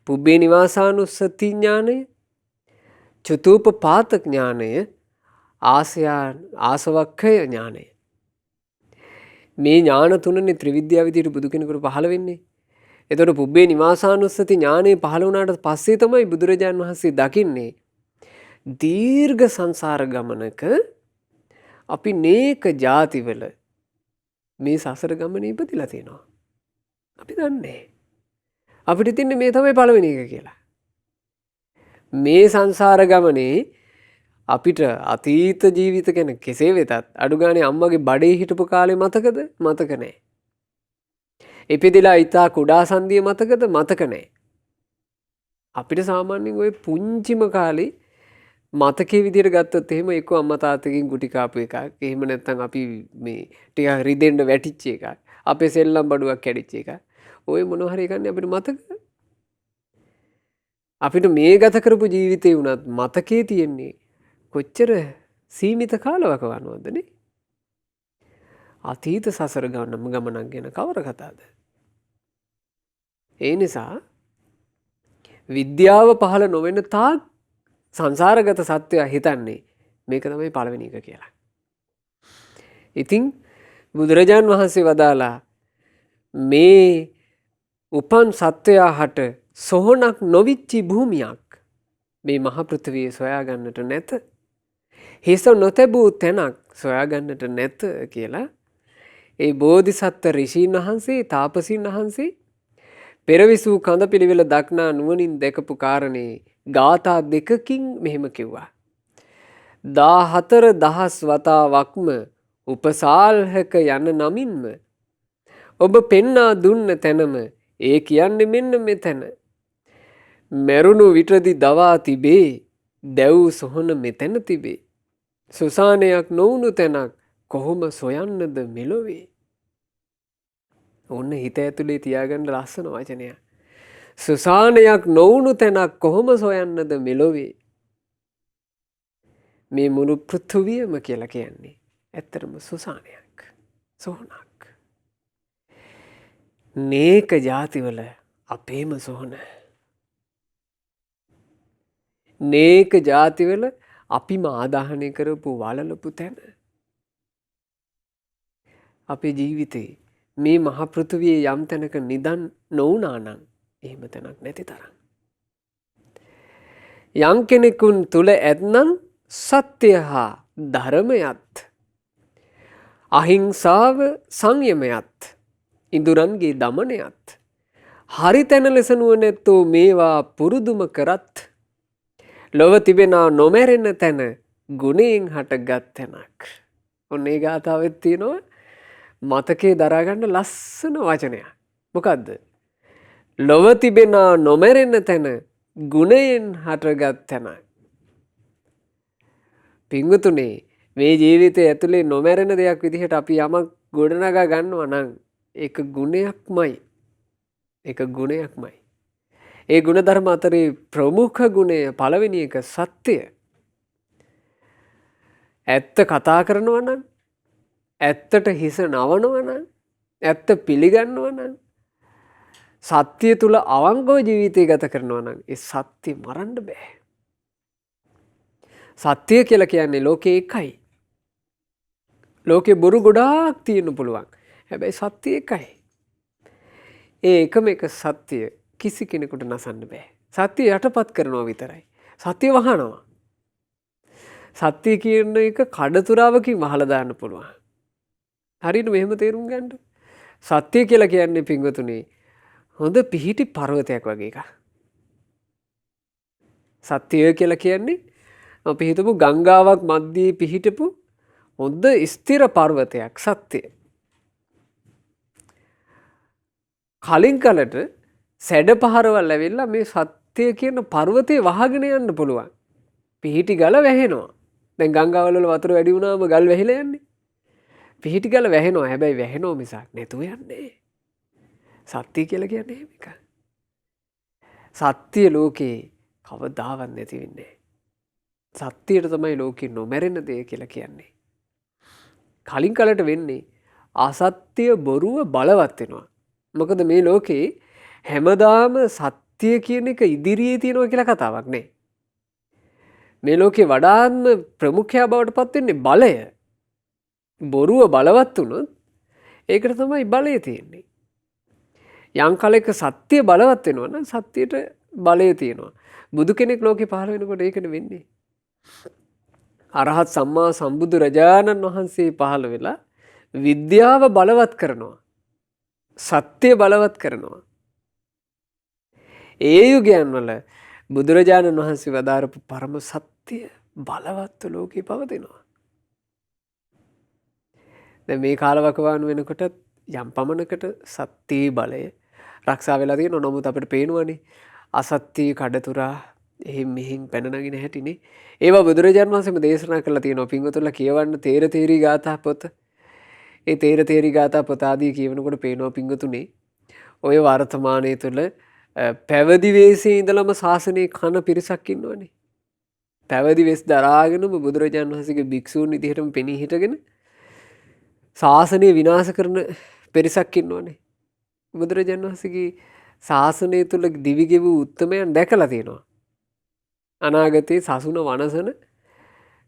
පුබ්බේ නිවාසානුස්සති ඥානය, චතුූපපාත ඥානය, ආසවක්ඛය ඥානය. මේ ඥාන තුනනේ ත්‍රිවිද්‍යාව විදිහට බුදු කෙනෙකුට පහළ වෙන්නේ. එතකොට පුබ්බේ නිවාසානුස්සති ඥානෙ පහළ වුණාට පස්සේ තමයි බුදුරජාණන් වහන්සේ දකින්නේ දීර්ඝ සංසාර ගමනක අපි නේක ಜಾතිවල මේ සසර ගමනේ ඉපදිලා තියෙනවා. අපි දන්නේ. අපිට තින්නේ මේ තමයි පළවෙනි එක කියලා. මේ සංසාර ගමනේ අපිට අතීත ජීවිත ගැන කෙසේ වෙතත් අඩු ගානේ අම්මගේ බඩේ හිටපු කාලේ මතකද? මතක නැහැ. ඉපදිලා ඉතා කුඩා සංදිය මතකද? මතක නැහැ. අපිට සාමාන්‍යයෙන් ওই පුංචිම කාලේ මතකයේ විදියට ගත්තොත් එහෙම එක්ක අම්මා තාත්තගෙන් ගුටි කාපු එකක්. එහෙම නැත්නම් අපි මේ ටිකක් රිදෙන්න වැටිච්ච එකක්. අපේ සෙල්ලම් බඩුවක් කැඩිච්ච එකක්. ওই මොනවා හරි එකන්නේ අපිට මතක. අපිට මේ ගත කරපු ජීවිතේ වුණත් මතකයේ තියෙන්නේ කොච්චර සීමිත කාලවකවානුවක්ද නේ? අතීත සසර ගමනක් ගැන කවර කතාද? ඒ නිසා විද්‍යාව පහළ නොවෙන තාක් සංසාරගත සත්‍යය හිතන්නේ මේක තමයි පළවෙනි එක කියලා. ඉතින් බුදුරජාන් වහන්සේ වදාලා මේ උපන් සත්වයා හට සොහොනක් නොවිච්චි භූමියක් මේ මහ පෘථිවියේ සොයාගන්නට නැත. හිස නොතැබූ තැනක් සොයාගන්නට නැත කියලා ඒ බෝධිසත්ව ඍෂීන් වහන්සේ තාපසීන් වහන්සේ පෙරවිසූ කඳ පිළිවෙල දක්නා නුවණින් දැකපු කාරණේ ගාථා දෙකකින් මෙහෙම කිව්වා. 14,000 වතාවක්ම උපසාල්හක යන නමින්ම ඔබ පෙන්නා දුන්න තැනම ඒ කියන්නේ මෙන්න මෙතන. මරුණු විටදි දවා තිබේ දැව් සොහන මෙතන තිබේ. සුසානයක් නොවුණු තැනක් කොහොම සොයන්නද මෙලොවේ. ඔන්න හිත ඇතුලේ තියාගන්න ලස්සන වචනයක්. සුසානයක් නොවුණු තැනක් කොහොම සොයන්නද මෙලොවේ. මේ මුළු පෘථුවියම කියලා කියන්නේ ඇත්තටම සුසානයක්, සොහනක්. නේක ಜಾතිවල අපේම සොහන. නේක ಜಾතිවල අපිම ආදාහනය කරපු වලලපු තැන. අපේ ජීවිතේ මේ මහ පෘථුවියේ යම් තැනක නිදන් නොවුණා නම් එහෙම තැනක් නැති තරම්. යම් කෙනෙකුන් තුල ඇත්නම් සත්‍ය හා ධර්මයත්, අහිංසාව සංයමයත්, ඉඳුරන්ගේ දමනයත් හරි තැන ලෙස නුවණැත්තෝ මේවා පුරුදුම කරත් ලොව තිබෙනා නොමැරෙන තැන ගුණයෙන් හටගත් තැනක්. ඔන්න ඒ ගාථාවෙත් තියෙනවා මතකේ දරා ගන්න ලස්සන වචනයක්. මොකද්ද? ලොව තිබෙනා නොමැරෙන තැන ගුණයෙන් හටගත් තැනයි. පිංගුතුනේ මේ ජීවිතය ඇතුලේ නොමැරෙන දෙයක් විදිහට අපි යමක් ගොඩනගා ගන්නවා නම් ඒක ගුණයක්මයි. ඒක ගුණයක්මයි. ඒ ගුණධර්ම අතරේ ප්‍රමුඛ ගුණය පළවෙනි එක සත්‍යය. ඇත්ත කතා කරනවා නම්, ඇත්තට හිස නවනවා නම්, ඇත්ත පිළිගන්නවා නම්, සත්‍ය තුල අවංකව ජීවිතය ගත කරනවා නම් ඒ සත්‍ය මරන්න බෑ. සත්‍ය කියලා කියන්නේ ලෝකේ එකයි. ලෝකේ බොරු ගොඩාක් තියෙන්න පුළුවන්. හැබැයි සත්‍ය එකයි. ඒ එකම එක සත්‍ය කිසි කෙනෙකුට නසන්න බෑ. සත්‍ය යටපත් කරනවා විතරයි. සත්‍ය වහනවා. සත්‍ය කියන එක කඩතුරාවකින් වහලා දාන්න පුළුවන්. හරියට මෙහෙම තේරුම් ගන්න. සත්‍ය කියලා කියන්නේ පින්වතුනි හොඳ පිහිටි පර්වතයක් වගේ එකක්. සත්‍යය කියලා කියන්නේ අපි හිතමු ගංගාවක් මැද්දේ පිහිටපු හොඳ ස්ථිර පර්වතයක් සත්‍යය. කලින් කලට සැඩ පහරවල් ඇවිල්ලා මේ සත්‍යය කියන පර්වතේ වහගෙන යන්න පුළුවන්. පිහිටි ගල වැහෙනවා. දැන් ගංගාවල වල වතුර වැඩි වුණාම ගල් වැහිලා යන්නේ. පිහිටි ගල වැහෙනවා. හැබැයි වැහෙනෝ මිසක් නැතුව යන්නේ. සත්‍ය කියලා කියන්නේ එහෙම එකක්. සත්‍ය ලෝකේ කවදාවත් නැති වෙන්නේ. සත්‍යයට තමයි ලෝකේ නොමැරෙන දේ කියලා කියන්නේ. කලින් කලට වෙන්නේ අසත්‍ය බොරුව බලවත් වෙනවා. මොකද මේ ලෝකේ හැමදාම සත්‍ය කියන එක ඉදිරියේ තියෙනවා කියලා කතාවක් නෑ. මේ ලෝකේ වඩාත්ම ප්‍රමුඛයා බවට පත් වෙන්නේ බලය. බොරුව බලවත් වුණොත් ඒකට තමයි බලය තියෙන්නේ. යම් කලයක සත්‍ය බලවත් වෙනවා නම් සත්‍යයට බලය තියෙනවා. බුදු කෙනෙක් ලෝකේ පහළ වෙනකොට ඒකනේ වෙන්නේ. අරහත් සම්මා සම්බුදු රජාණන් වහන්සේ පහළ වෙලා විද්‍යාව බලවත් කරනවා. සත්‍ය බලවත් කරනවා. ඒ යුගයන් වල බුදුරජාණන් වහන්සේ වදාරපු පරම සත්‍ය බලවත්ව ලෝකේ පවතිනවා. දැන් මේ කාලවකවානු වෙනකොට යම් පමණකට සත්‍යයේ බලය රක්ෂා වෙලා තියෙනවා. නමුත් අපිට පේනවනේ අසත්‍ය කඩතුරා එහෙන් මෙහෙන් පැන නගින හැටිනේ. ඒවා බුදුරජාණන් වහන්සේම දේශනා කරලා තියෙනවා. පින්වතුන්ලා කියවන්න තේර තේරි ගාථා පොත. ඒ තේර තේරි ගාථා පොත ආදී කියවනකොට පේනවා පින්වතුනේ ඔය වර්තමානයේ තුල පැවිදි වෙස්සේ ඉඳලම ශාසනයේ කන පිරිසක් ඉන්නවනේ. පැවිදි වෙස් දරාගෙනම බුදුරජාණන් වහන්සේගේ භික්ෂූන් විදිහටම පෙනී හිටගෙන ශාසනය විනාශ කරන පිරිසක් ඉන්නවනේ. බුදුරජාණන් වහන්සේගේ ශාසනය තුල දිවිගෙවූ උත්තමයන් දැකලා තියෙනවා. අනාගතයේ සසුන වනසන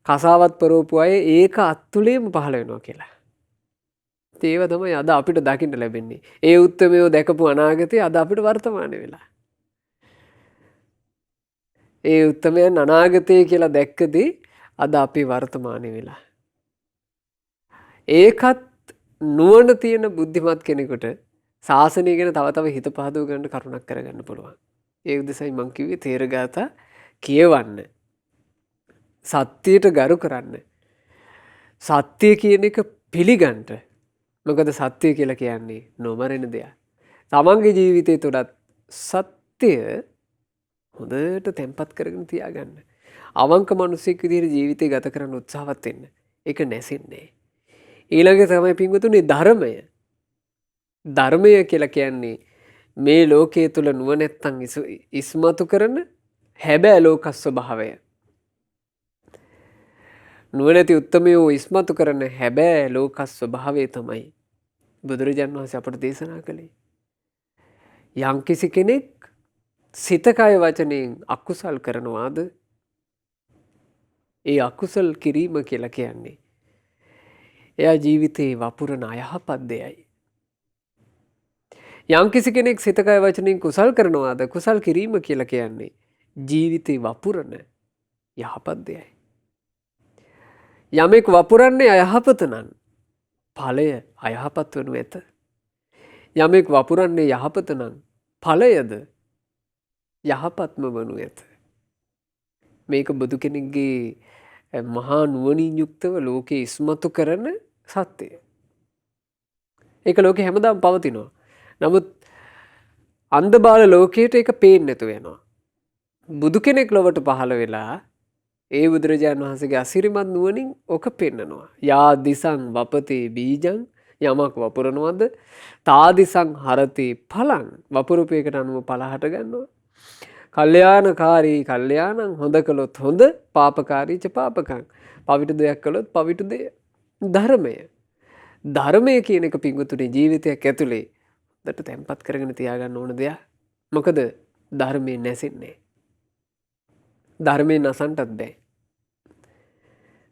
කසාවත් පරෝපු අය ඒක අත්තුලේම පහළ වෙනවා කියලා. ඒව තමයි අද අපිට දකින්න ලැබෙන්නේ. ඒ උත්තමයෝ දැකපු අනාගතේ අද අපිට වර්තමානයේ වෙලා. ඒ උත්තමයන් අනාගතය කියලා දැක්කදී අද අපි වර්තමානයේ වෙලා. ඒකත් නුවණ තියෙන බුද්ධිමත් කෙනෙකුට ශාසනය ගැන තව තව හිත පහදව ගන්න කරුණක් කරගන්න පුළුවන්. ඒ උදෙසයි මං කිව්වේ තේරගාථා කියවන්න. සත්‍යයට ගරු කරන්න. සත්‍ය කියන එක පිළිගන්න. මොකද සත්‍ය කියලා කියන්නේ නොමරෙන දෙයක්. තමන්ගේ ජීවිතය තුළත් සත්‍ය හොඳට තැම්පත් කරගෙන තියාගන්න. අවංක මිනිසෙක් විදිහට ජීවිතය ගත කරන්න උත්සාහවත් වෙන්න. ඒක නැසෙන්නේ. ඊළඟ තමයි පින්වතුනි ධර්මය. ධර්මය කියලා කියන්නේ මේ ලෝකයේ තුල නුවණැත්තන් ඉස්මතු කරන හැබෑ ලෝක ස්වභාවය. නුවණැති උත්තමයෝ ඉස්මතු කරන හැබෑ ලෝක ස්වභාවය තමයි බුදුරජාණන් වහන්සේ අපට දේශනා කළේ. යම්කිසි කෙනෙක් සිත කය වචනයෙන් අකුසල් කරනවාද ඒ අකුසල් කිරීම කියලා කියන්නේ එයා ජීවිතේ වපුරන අයහපත් දෙයයි. යම්කිසි කෙනෙක් සිත කය වචනයෙන් කුසල් කරනවාද කුසල් කිරීම කියලා කියන්නේ ජීවිතේ වපුරන යහපත් දෙයයි. යමෙක් වපුරන්නේ අයහපත නම් ඵලය අයහපත් වනු ඇත. යමෙක් වපුරන්නේ යහපත නම් ඵලයද යහපත්ම වනු ඇත. මේක බුදු කෙනෙක්ගේ මහා නුවණින් යුක්තව ලෝකේ ඉස්මතු කරන සත්‍යය. ඒක ලෝකේ හැමදාම පවතිනවා. නමුත් අන්ධබාල ලෝකයට ඒක පේන්නේ නැතු වෙනවා. බුදු කෙනෙක් ලොවට පහළ වෙලා ඒ බුදුරජාණන් වහන්සේගේ අසිරිමත් නුවණින් ඔක පෙන්නනවා. යා දිසං වපතේ බීජං යමක් වපුරනවද තාදිසං හරති ඵලං වපුරුපේකට අනුව ඵල හට ගන්නවා. කල්යාණකාරී කල්යාණං හොඳ කළොත් හොඳ පාපකාරීච පාපකං පවිතු දෙයක් කළොත් පවිතු දෙය. ධර්මය කියන එක පිංගුතුනේ ජීවිතයක් ඇතුලේ දට තැන්පත් කරගෙන තියාගන්න ඕන දෙයක්. මොකද ධර්මයෙන් නැසෙන්නේ. ධර්මයෙන් නසන්නටත් බෑ.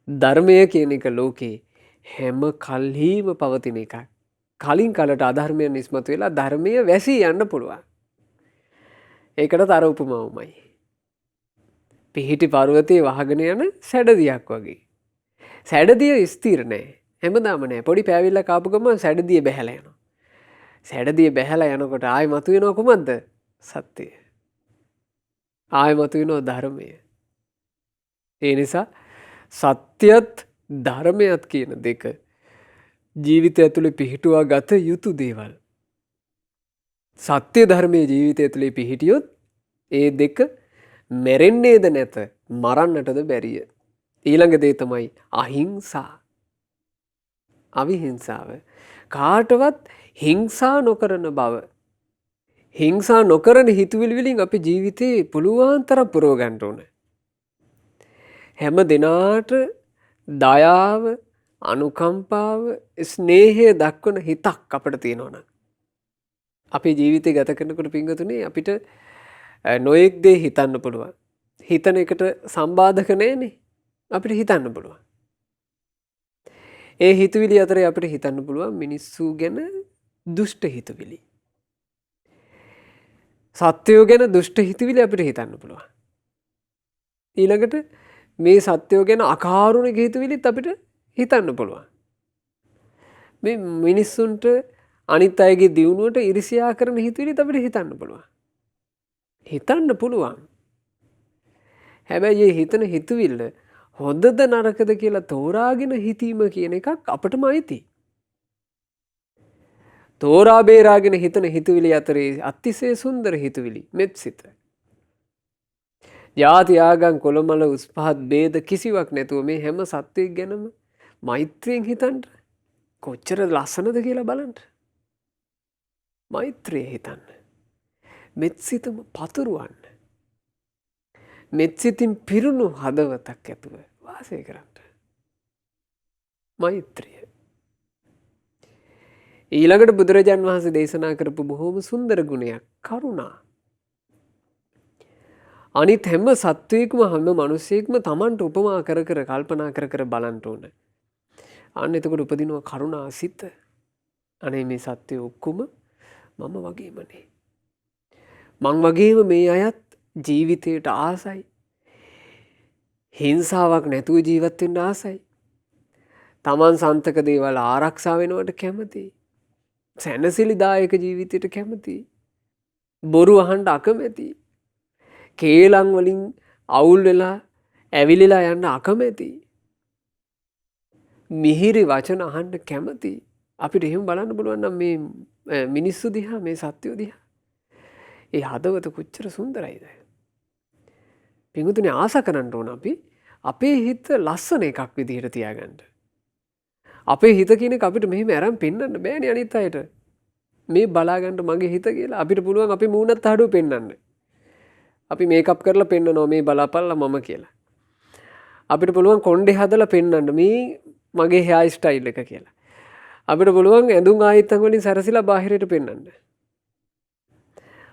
ධර්මය කියන එක ලෝකේ හැම කල්හිම පවතින එකක්. කලින් කලට අධර්මයෙන් ඉස්මතු වෙලා ධර්මය වැසී යන්න පුළුවන්. ඒකට තර උපමාවමයි. පිහිටි පර්වතයේ වහගෙන යන සැඩදියක් වගේ. සැඩදිය ස්ථිර නෑ. හැමදාම නෑ. පොඩි පෑවිල්ලක් ආපු ගමන් සැඩදිය බැහැලා යනවා. සැඩදිය බැහැලා යනකොට ආයෙ මතුවෙනවා කුමක්ද? සත්‍යය. ආයෙ මතුවෙනවා ධර්මය. ඒ නිසා සත්‍යයත් ධර්මයත් කියන දෙක ජීවිතය ඇතුලේ පිහිටුවා ගත යුතු දේවල්. සත්‍ය ධර්මයේ ජීවිතය ඇතුලේ පිහිටියොත් ඒ දෙක මැරෙන්නේද නැත මරන්නටද බැරිය. ඊළඟ දේ තමයි අහිංසා. අවිහිංසාව. කාටවත් හිංසා නොකරන බව. හිංසා නොකරන හිතුවිලි වලින් අපි ජීවිතේ පුළුවන් තරම් පුරව ගන්න ඕන. හැම දිනාට දයාව, අනුකම්පාව, ස්නේහය දක්වන හිතක් අපිට තියෙනවා නම් අපේ ජීවිතය ගත කරනකොට පින්වතුනි අපිට නොයෙක් දේ හිතන්න පුළුවන්. හිතන එකට සම්බාධක නැහැනේ. අපිට හිතන්න පුළුවන්. ඒ හිතවිලි අතරේ අපිට හිතන්න පුළුවන් මිනිස්සු ගැන දුෂ්ට හිතවිලි. සත්‍යය ගැන දුෂ්ට හිතවිලි අපිට හිතන්න පුළුවන්. ඊළඟට මේ සත්‍යය ගැන අකාරුණික හිතවිලිත් අපිට හිතන්න පුළුවන්. මේ මිනිස්සුන්ට අනිත් අයගේ දියුණුවට ඉරිසියා කරන හිතවිලිත් අපිට හිතන්න පුළුවන්. හිතන්න පුළුවන්. හැබැයි මේ හිතන හිතවිල්ල හොඳද නරකද කියලා තෝරාගෙන හිතීම කියන එකක් අපටම අයිති. තෝරා බේරාගෙන හිතන හිතවිලි අතරේ අතිශය සුන්දර හිතවිලි මෙත්සිත. ජාති ආගම් කොළමල උස් පහත් ભેද කිසිවක් නැතුව මේ හැම සත්වයක් ගැනම මෛත්‍රියෙන් හිතන්න කොච්චර ලස්සනද කියලා බලන්න. මෛත්‍රිය හිතන්න. මෙත්සිතම පතුරවන්න. මෙත්සිතින් පිරුණු හදවතක් ඇතුව වාසය කරන්න. මෛත්‍රිය. ඊළඟට බුදුරජාන් වහන්සේ දේශනා කරපු බොහෝම සුන්දර ගුණයක් කරුණා. අනිත් හැම සත්වයකම හැම මිනිසෙක්ම Tamanට උපමා කර කර කල්පනා කර කර බලන්න ඕන. අන්න එතකොට උපදිනවා කරුණා සිත. අනේ මේ සත්වය ඔක්කොම මම වගේමනේ. මං වගේම මේ අයත් ජීවිතයට ආසයි. හිංසාවක් නැතුව ජීවත් වෙන්න ආසයි. Taman සන්තක දේවල් ආරක්ෂා වෙනවට කැමතියි. සැනසිලිදායක ජීවිතයට කැමතියි. බොරු අහන්න අකමැතියි. කේලම් වලින් අවුල් වෙලා ඇවිලිලා යන්න අකමැතියි. මිහිරි වචන අහන්න කැමතියි. අපිට එහෙම බලන්න පුළුවන් නම් මේ මිනිස්සු දිහා මේ සත්වෝ දිහා ඒ හදවත කොච්චර සුන්දරයිද? පින්වතුනි ආස කරන්න ඕන අපි අපේ හිත ලස්සන එකක් විදිහට තියාගන්න. අපේ හිත කියන එක අපිට මෙහෙම අරන් පෙන්වන්න බෑනේ අනිත් අයට. මේ බලාගන්න මගේ හිත කියලා අපිට පුළුවන් අපි මූණත් අහඩුව පෙන්වන්න. අපි මේකප් කරලා පෙන්වනවා මේ බලාපල්ලා මම කියලා. අපිට පුළුවන් කොණ්ඩේ හදලා පෙන්වන්න මේ මගේ හෙයාර් ස්ටයිල් එක කියලා. අපිට පුළුවන් ඇඳුම් ආයතන වලින් සැරසිලා බාහිරට පෙන්වන්න.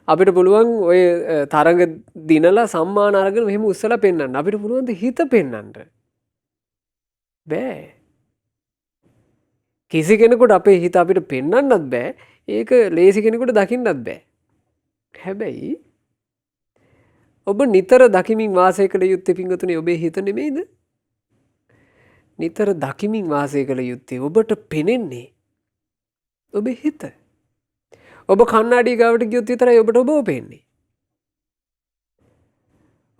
අපිට පුළුවන් ඔය තරඟ දිනලා සම්මාන අරගෙන මෙහෙම උස්සලා පෙන්වන්න. අපිට පුළුවන් ද හිත පෙන්වන්න. බෑ. කිසි කෙනෙකුට අපේ හිත අපිට පෙන්වන්නත් බෑ. ඒක ලේසි කෙනෙකුට දකින්නත් බෑ. හැබැයි ඔබ නිතර දකිමින් වාසය කළ යුත්තේ පින්වතුනි ඔබේ හිත නෙමෙයිද? නිතර දකිමින් වාසය කළ යුත්තේ ඔබට පෙනෙන්නේ ඔබේ හිත. ඔබ කණ්ණාඩිය ගාවට ගියොත් විතරයි ඔබට ඔබව පේන්නේ.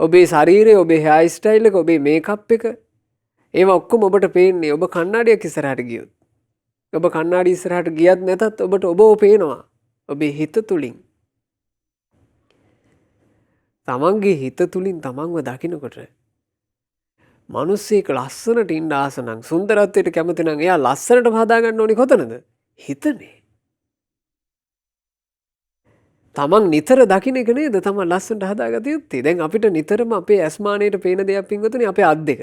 ඔබේ ශරීරය, ඔබේ හෙයාර් ස්ටයිල් එක, ඔබේ මේකප් එක ඒවා ඔක්කොම ඔබට පේන්නේ ඔබ කණ්ණාඩියක් ඉස්සරහට ගියොත්. ඔබ කණ්ණාඩි ඉස්සරහට ගියත් නැතත් ඔබට ඔබව පේනවා. ඔබේ හිත තුලින්. තමන්ගේ හිත තුලින් තමන්ව දකිනකොට මිනිස්සෙක් ලස්සනට ඉන්න ආස නම් සුන්දරත්වයට කැමති නම් එයා ලස්සනටම හදාගන්න ඕනේ කොතනද? හිතනේ. තමන් නිතර දකින්න එක නේද තමන් ලස්සනට හදාගත යුත්තේ. දැන් අපිට නිතරම අපේ ඇස්මානයට පේන දෙයක් පින්වතුනි අපේ අත් දෙක.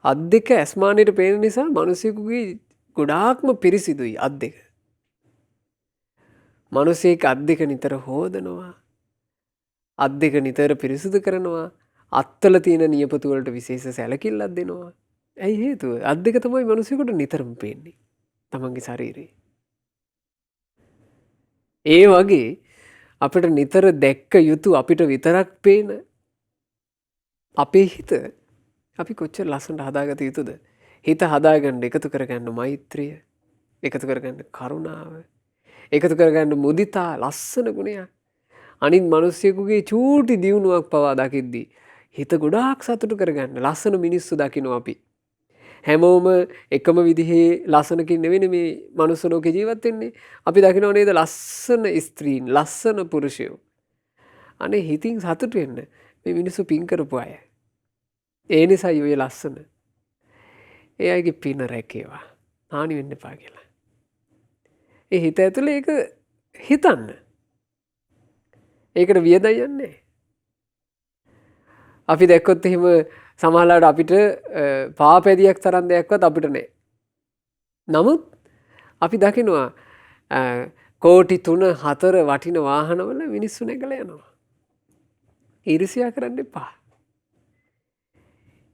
අත් දෙක ඇස්මානයට පේන නිසා මිනිසෙකුගේ ගොඩාක්ම පිරිසිදුයි අත් දෙක. මිනිසෙක් අත් දෙක නිතර හොදනවා. අත් දෙක නිතර පිරිසිදු කරනවා. අත්වල තියෙන නියපොතු වලට විශේෂ සැලකිල්ලක් දෙනවා. ඇයි හේතුව? අත් දෙක තමයි මිනිසෙකුට නිතරම පේන්නේ. තමන්ගේ ශරීරේ. ඒ වගේ අපිට නිතර දැක්ක යුතු අපිට විතරක් පේන අපේ හිත අපි කොච්චර ලස්සනට හදාගත යුතුද? හිත හදාගන්න එකතු කරගන්න මෛත්‍රිය, එකතු කරගන්න කරුණාව, එකතු කරගන්න මුදිතා ලස්සන ගුණයක්. අනිත් මිනිස්සෙකුගේ චූටි දියුණුවක් පවා දකිද්දී හිත ගොඩාක් සතුටු කරගන්න ලස්සන මිනිස්සු දකින්න අපි. හැමෝම එකම විදිහේ ලස්සනකින් නෙවෙයි මේ මනුස්ස ලෝකේ ජීවත් වෙන්නේ. අපි දකින්නව නේද ලස්සන ස්ත්‍රීන්, ලස්සන පුරුෂයෝ. අනේ හිතින් සතුටු වෙන්න මේ මිනිස්සු පින් කරපු අය. ඒ නිසායි ඔය ලස්සන. ඒ අයගේ පින රැකේවා. හානි වෙන්න එපා කියලා. ඒ හිත ඇතුලේ ඒක හිතන්න. ඒකට වියදම් යන්නේ. අපි දැක්කොත් එහෙම සමහරවිට අපිට පාපැදියක් තරම් දෙයක්වත් අපිට නැහැ. නමුත් අපි දකිනවා කෝටි 3 4 වටින වාහනවල මිනිස්සු නැගලා යනවා. ඊර්ෂ්‍යා කරන්න එපා.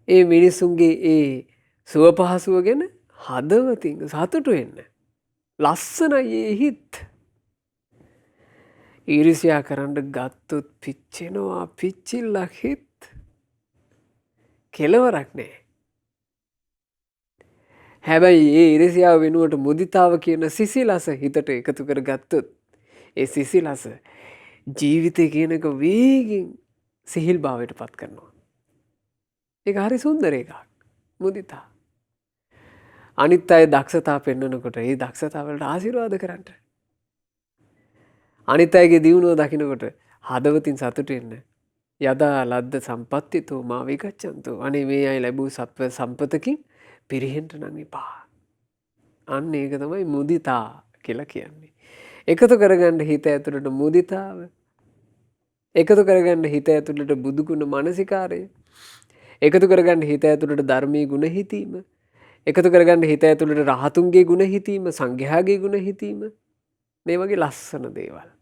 ඒ මිනිසුන්ගේ ඒ සුව පහසුව ගැන හදවතින් සතුටු වෙන්න. ලස්සනයි ඒ හිත්. ඊර්ෂ්‍යා කරන්න ගත්තොත් පිච්චෙනවා පිච්චිල්ලක් හිත්. කෙලවරක් නෑ. හැබැයි ඒ ඊර්ෂ්‍යාව වෙනුවට මුදිතාව කියන සිසිලස හිතට එකතු කරගත්තොත් ඒ සිසිලස ජීවිතය කියන එක වේගින් සිහිල් භාවයට පත් කරනවා. ඒක හරි සුන්දර එකක්. මුදිතා. අනිත් අය දක්ෂතා පෙන්වනකොට ඒ දක්ෂතා වලට ආශිර්වාද කරන්න. අනිත් අයගේ දියුණුව දකිනකොට හදවතින් සතුටු වෙන්න. යදා ලද්ද සම්පත්තිතෝ මා විගච්ඡන්තෝ. අනේ මේ අය ලැබූ සත්ව සම්පතකින් පිරිහෙන්න නම් එපා. අන්න ඒක තමයි මුදිතා කියලා කියන්නේ. එකතු කරගන්න හිත ඇතුළට මුදිතාව. එකතු කරගන්න හිත ඇතුළට බුදු ගුණ මානසිකාරය. එකතු කරගන්න හිත ඇතුළට ධර්මී ගුණ හිතීම. එකතු කරගන්න හිත ඇතුළට රහතුන්ගේ ගුණ හිතීම, සංඝයාගේ ගුණ හිතීම. මේ වගේ ලස්සන දේවල්.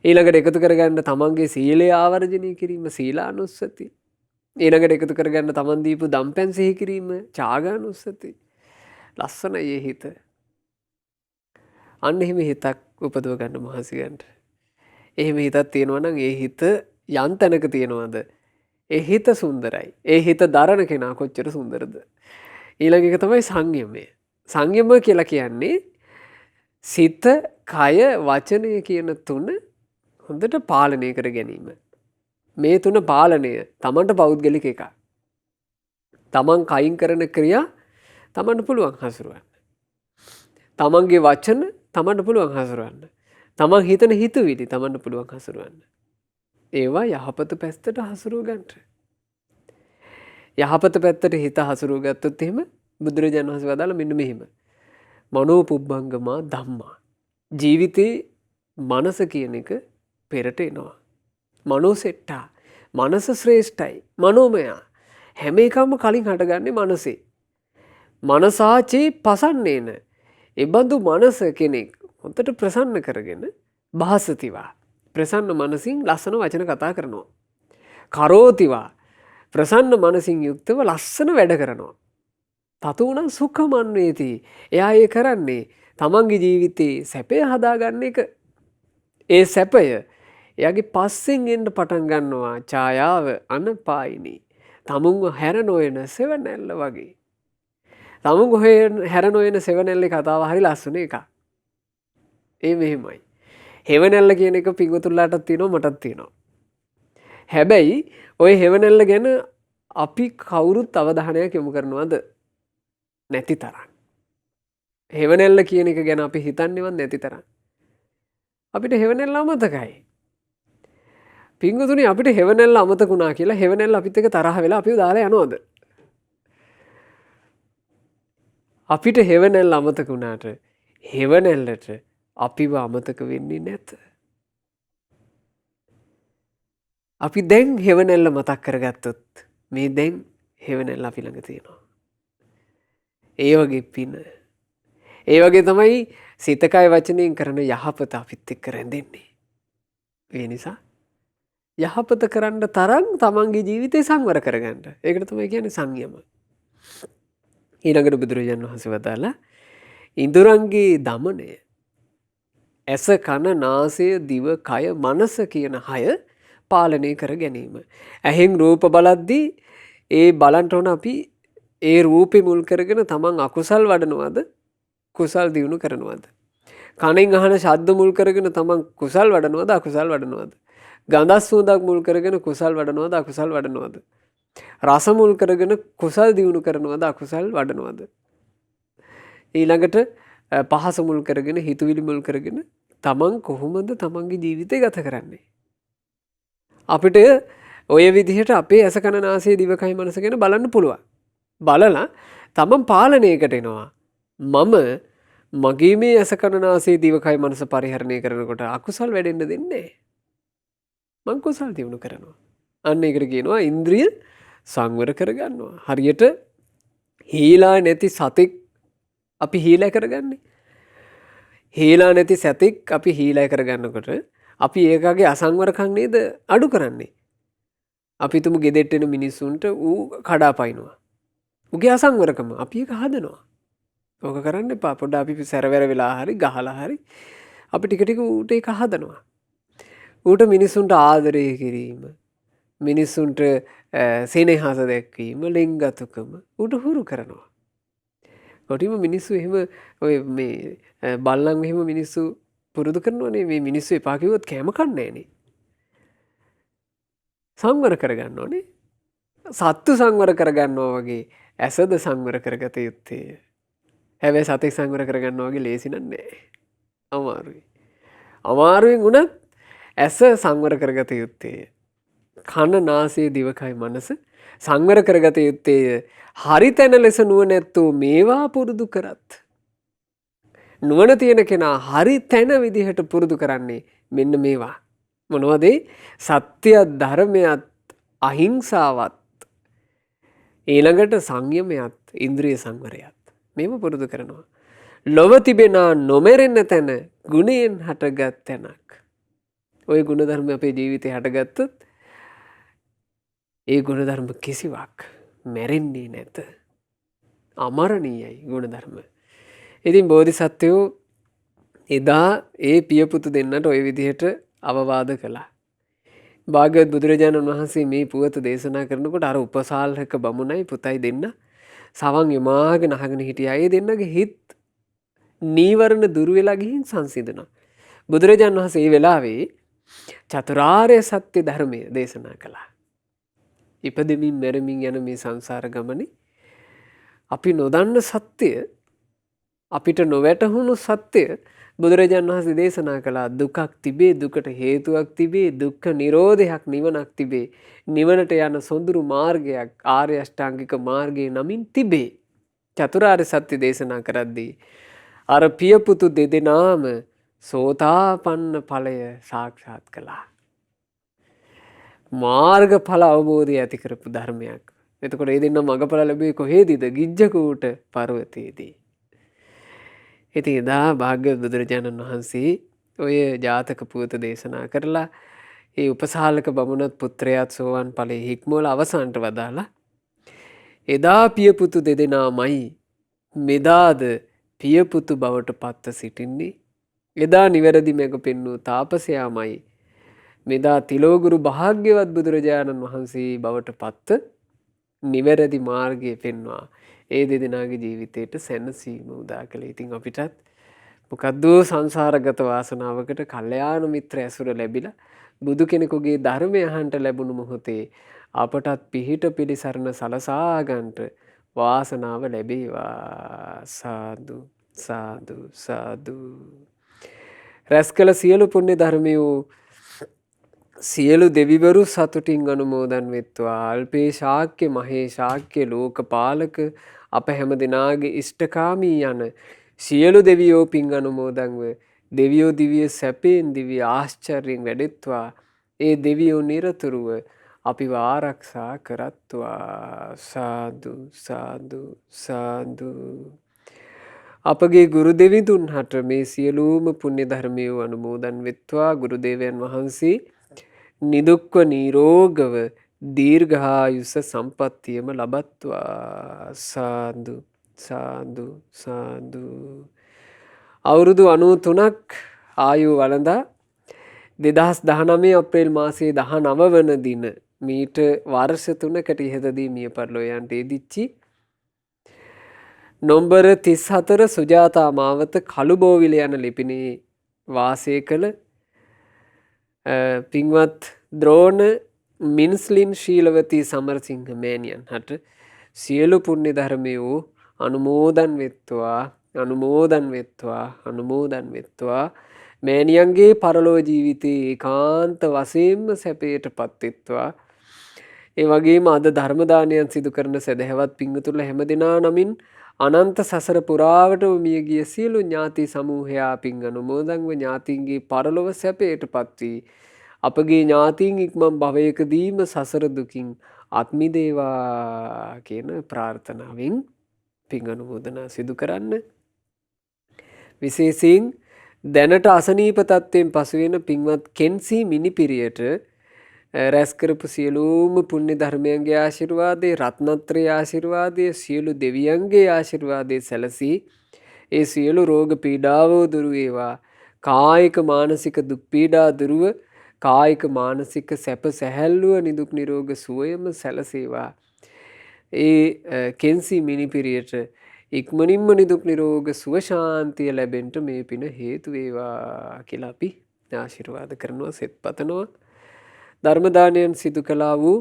ඊළඟට එකතු කරගන්න තමන්ගේ සීලය ආවර්ජනය කිරීම, සීලානුස්සති. ඊළඟට එකතු කරගන්න තමන් දීපු දම්පැන් සිහි කිරීම, ඡාගානුස්සති. ලස්සන ඒ හිත. අන්න එහෙම හිතක් උපදව ගන්න මහන්සි ගන්න. එහෙම හිතක් තියෙනවා නම් ඒ හිත යම් තැනක තියෙනවද? ඒ හිත සුන්දරයි. ඒ හිත දරන කෙනා කොච්චර සුන්දරද? ඊළඟ එක තමයි සංයමය. සංයම කියලා කියන්නේ සිත, කය, වචනය කියන තුන හොඳට පාලනය කර ගැනීම. මේ තුන පාලනය තමන්ට පෞද්ගලික එකක්. තමන් කයින් කරන ක්‍රියා තමන්ට පුළුවන් හසුරවන්න. තමන්ගේ වචන තමන්ට පුළුවන් හසුරවන්න. තමන් හිතන හිතුවිලි තමන්ට පුළුවන් හසුරවන්න. ඒවා යහපත පැත්තට හසුරුව ගන්න. යහපත පැත්තට හිත හසුරුව ගත්තොත් එහෙම බුදුරජාණන් වහන්සේ වදාළ මෙන්න මෙහෙම. මනෝ පුබ්බංගමා ධම්මා. ජීවිතේ මනස කියන එක පෙරට එනවා. මනෝ සෙට්ටා. මනස ශ්‍රේෂ්ඨයි. මනෝමය. හැම එකම කලින් හටගන්නේ මනසේ. මනසාචේ පසන්නේන. එබඳු මනස කෙනෙක් හොඳට ප්‍රසන්න කරගෙන භාසතිවා. ප්‍රසන්න මනසින් ලස්සන වචන කතා කරනවා. කරෝතිවා. ප්‍රසන්න මනසින් යුක්තව ලස්සන වැඩ කරනවා. තතුණං සුඛමන්වේති. එයා ඒ කරන්නේ තමන්ගේ ජීවිතේ සැපය හදාගන්න එක. ඒ සැපය එයාගේ පස්සෙන් එන්න පටන් ගන්නවා. ඡායාව අනපායිනී. තමුන්ව හැර නොයන සෙවණැල්ල වගේ. තමුන්ව හැර නොයන සෙවණැල්ලේ කතාව හරි ලස්සන එකක්. ඒ මෙහෙමයි. හෙවණැල්ල කියන එක පිඟුතුල්ලාටත් තියෙනවා මටත් තියෙනවා. හැබැයි ওই හෙවණැල්ල ගැන අපි කවුරුත් අවධානයක් යොමු කරනවද? නැති තරම්. හෙවණැල්ල කියන එක ගැන අපි හිතන්නේවත් නැති තරම්. අපිට හෙවණැල්ල අමතකයි. පින්වතුනි අපිට හෙවණැල්ල අමතක වුණා කියලා හෙවණැල්ල අපිත් එක්ක තරහ වෙලා අපිව දාලා යනවද? අපිට හෙවණැල්ල අමතක වුණාට හෙවණැල්ලට අපිව අමතක වෙන්නේ නැත. අපි දැන් හෙවණැල්ල මතක් කරගත්තොත් මේ දැන් හෙවණැල්ල අපි ළඟ තියෙනවා. ඒ වගේ පින. ඒ වගේ තමයි සිත කය වචනයෙන් කරන යහපත අපිත් එක්ක රැඳෙන්නේ. ඒ නිසා යහපත කරන්න තරම් තමන්ගේ ජීවිතේ සංවර කරගන්න. ඒකට තමයි කියන්නේ සංයම. ඊළඟට බුදුරජාණන් වහන්සේ වදාලා ඉඳුරන්ගේ දමනය ඇස කන නාසය දිව කය මනස කියන 6 පාලනය කර ගැනීම. ඇහෙන් රූප බලද්දී ඒ බලන්ට ඕන අපි ඒ රූපේ මුල් කරගෙන තමන් අකුසල් වඩනවද කුසල් දියුණු කරනවද? කනෙන් අහන ශබ්ද මුල් කරගෙන තමන් කුසල් වඩනවද අකුසල් වඩනවද? ගඳස් සුවඳක් මුල් කරගෙන කුසල් වඩනවද අකුසල් වඩනවද? රස මුල් කරගෙන කුසල් දියුණු කරනවද අකුසල් වඩනවද? ඊළඟට පහස මුල් කරගෙන හිතුවිලි මුල් කරගෙන තමන් කොහොමද තමන්ගේ ජීවිතය ගත කරන්නේ? අපිට ඔය විදිහට අපේ ඇස කන නාසය දිවකය මනස ගැන බලන්න පුළුවන්. බලලා තමන් පාලනයකට එනවා. මම මගේ මේ ඇස කන නාසය දිවකය මනස පරිහරණය කරනකොට අකුසල් වැඩෙන්න දෙන්නේ නැහැ. මං කුසල් දියුණු කරනවා. අන්න ඒකට කියනවා ඉන්ද්‍රිය සංවර කරගන්නවා. හරියට හීලා නැති සතෙක් අපි හීලා කරගන්නේ. හීලා නැති සතෙක් අපි හීලා කරගන්නකොට අපි ඒකගේ අසංවරකම් නේද අඩු කරන්නේ. අපි තුමු ගෙදෙට්ට එන මිනිස්සුන්ට ඌ කඩාපයින්නවා. උගේ අසංවරකම අපි ඒක හදනවා. ඕක කරන්න එපා. පොඩ්ඩක් අපි සැරවැර වෙලා හරි ගහලා හරි අපි ටික ටික ඌට ඒක හදනවා. ඌට මිනිස්සුන්ට ආදරය කිරීම, මිනිස්සුන්ට සෙනෙහස දැක්වීම, ලෙන්ගතුකම ඌට හුරු කරනවා. කොටිම මිනිස්සු එහෙම ඔය මේ බල්ලන් එහෙම මිනිස්සු පුරුදු කරනවනේ මේ මිනිස්සු එපා කිව්වොත් කෑම කන්නේ නැහනේ. සංවර කරගන්න ඕනේ. සත්තු සංවර කරගන්නවා වගේ ඇසද සංවර කරගත යුත්තේ. හැබැයි සතෙක් සංවර කරගන්නවා වගේ ලේසි නෑ. අමාරුයි. අමාරුවෙන් උනත් ඇස සංවර කරගත යුත්තේ. කන නාසය දිවකය මනස සංවර කරගත යුත්තේ. හරි තැන ලෙස නුවණැත්තෝ මේවා පුරුදු කරත්. නුවණ තියෙන කෙනා හරි තැන විදිහට පුරුදු කරන්නේ මෙන්න මේවා. මොනවද? සත්‍යයත් ධර්මයත් අහිංසාවත් ඊළඟට සංයමයත් ඉන්ද්‍රිය සංවරයත් මේව පුරුදු කරනවා. ලොව තිබෙනා නොමැරෙන්න තැන ගුණයෙන් හටගත් තැනක්. ওই ගුණධර්ම අපේ ජීවිතේ හටගත්තොත් ඒ ගුණධර්ම කිසිවක් මැරෙන්නේ නැත. අමරණීයයි ගුණධර්ම. ඉතින් බෝධිසත්වයෝ එදා ඒ පියපුතු දෙන්නට ওই විදිහට අවවාද කළා. භාග්‍යවත් බුදුරජාණන් වහන්සේ මේ පුවත දේශනා කරනකොට අර උපසාල්හක බමුණයි පුතයි දෙන්න සවන් යමාගෙන අහගෙන හිටියා. ඒ දෙන්නගේ හිත නීවරණ දුරු වෙලා ගිහින් සංසිඳුණා. බුදුරජාණන් වහන්සේ ඒ වෙලාවේ චතුරාර්ය සත්‍ය ධර්මය දේශනා කළා. ඉපදෙමින් මැරෙමින් යන මේ සංසාර ගමනේ අපි නොදන්න සත්‍ය, අපිට නොවැටහුණු සත්‍ය බුදුරජාණන් වහන්සේ දේශනා කළා. දුකක් තිබේ, දුකට හේතුවක් තිබේ, දුක්ඛ නිරෝධයක් නිවනක් තිබේ, නිවනට යන සොඳුරු මාර්ගයක් ආර්ය අෂ්ටාංගික මාර්ගයේ නමින් තිබේ. චතුරාර්ය සත්‍ය දේශනා කරද්දී අර පියපුතු දෙදෙනාම සෝතාපන්න ඵලය සාක්ෂාත් කළා. මාර්ගඵල අවබෝධය ඇති කරපු ධර්මයක්. එතකොට ඒ දෙන්න මගඵල ලැබුවේ කොහේදීද? ගිජ්ජකූට පර්වතයේදී. ඉතින් එදා භාග්‍යවත් බුදුරජාණන් වහන්සේ ඔය ජාතක පුවත දේශනා කරලා ඒ උපසාලක බමුණත් පුත්‍රයාත් සෝවන් ඵලයේ හික්මවලා අවසානට වදාලා එදා පියපුතු දෙදෙනාමයි මෙදාද පියපුතු බවට පත්ව සිටින්නේ. එදා නිවැරදි මඟ පෙන්වූ තාපසයාමයි මෙදා තිලෝගුරු භාග්‍යවත් බුදුරජාණන් වහන්සේ බවට පත්ව නිවැරදි මාර්ගය පෙන්වා ඒ දෙදෙනාගේ ජීවිතයට සැනසීම උදා කළේ. ඉතින් අපිටත් මොකද්ද සංසාරගත වාසනාවකට කල්යාණ මිත්‍ර ඇසුර ලැබිලා බුදු කෙනෙකුගේ ධර්මය අහන්න ලැබුණු මොහොතේ අපටත් පිහිට පිළිසරණ සලසා ගන්නට වාසනාව ලැබේවා. සාදු සාදු සාදු. රැස් කළ සියලු පුණ්‍ය ධර්මයෝ සියලු දෙවිවරු සතුටින් අනුමෝදන් වෙත්වා. අල්පේ ශාක්‍ය මහේ ශාක්‍ය ලෝකපාලක අප හැම දෙනාගේ ඉෂ්ඨකාමී යන සියලු දෙවියෝ පින් අනුමෝදන්ව දෙවියෝ දිවිය සැපයෙන් දිවිය ආශ්චර්යෙන් වැඩෙත්වා. ඒ දෙවියෝ නිරතුරුව අපිව ආරක්ෂා කරත්වා. සාදු සාදු සාදු. අපගේ ගුරු දෙවිඳුන් හට මේ සියලුම පුණ්‍ය ධර්මයෝ අනුමෝදන් වෙත්වා. ගුරු දේවයන් වහන්සේ නිදුක්ව නිරෝගව දීර්ඝායුෂ සම්පත්තියම ලබත්වා. සාදු සාදු සාදු. අවුරුදු 93ක් ආයු වළඳා 2019 අප්‍රේල් මාසයේ 19 වන දින මීට වර්ෂ 3කට ඉහතදී මිය පරලෝ යන්ට ඉදිච්චි නොම්බර 34 සුජාතා මාවත කළුබෝවිල යන ලිපිනේ වාසය කළ පින්වත් ද්‍රෝණ මින්ස්ලින් ශීලවතී සමරසිංහ මෑණියන් හට සියලු පුණ්‍ය ධර්මයෝ අනුමෝදන් වෙත්වා. අනුමෝදන් වෙත්වා. අනුමෝදන් වෙත්වා. මෑණියන්ගේ පරලෝ ජීවිතයේ ඒකාන්ත වශයෙන්ම සැපයට පත්වෙත්වා. ඒ වගේම අද ධර්ම දානයන් සිදු කරන සදහැවත් පින්වතුන්ලා හැමදෙනා නමින් අනන්ත සසර පුරාවටම මියගිය සියලු ඥාති සමූහයා පින් අනුමෝදන්ව ඥාතීන්ගේ පරලොව සැපයට පත්වී අපගේ ඥාතීන් ඉක්මන් භවයකදීම සසර දුකින් අත් මිදේවා කියන ප්‍රාර්ථනාවෙන් පින් අනුමෝදනා සිදු කරන්න. විශේෂයෙන් දැනට අසනීප තත්ත්වයෙන් පසුවෙන පින්වත් කෙන්සී මිනිපිරියට රැස් කරපු සියලුම පුණ්‍ය ධර්මයන්ගේ ආශිර්වාදේ රත්නත්‍රයේ ආශිර්වාදයේ සියලු දෙවියන්ගේ ආශිර්වාදේ සැලසී ඒ සියලු රෝග පීඩාවෝ දුරු වේවා. කායික මානසික දුක් පීඩා දුරුව කායික මානසික සැප සැහැල්ලුව නිදුක් නිරෝග සුවයම සැලසේවා. ඒ කෙන්සී මිනිපිරියට ඉක්මනින්ම නිදුක් නිරෝග සුව ශාන්තිය ලැබෙන්න මේ පින හේතු වේවා කියලා අපි ආශිර්වාද කරනවා සෙත් පතනවා. ධර්ම දානයන් සිදු කළා වූ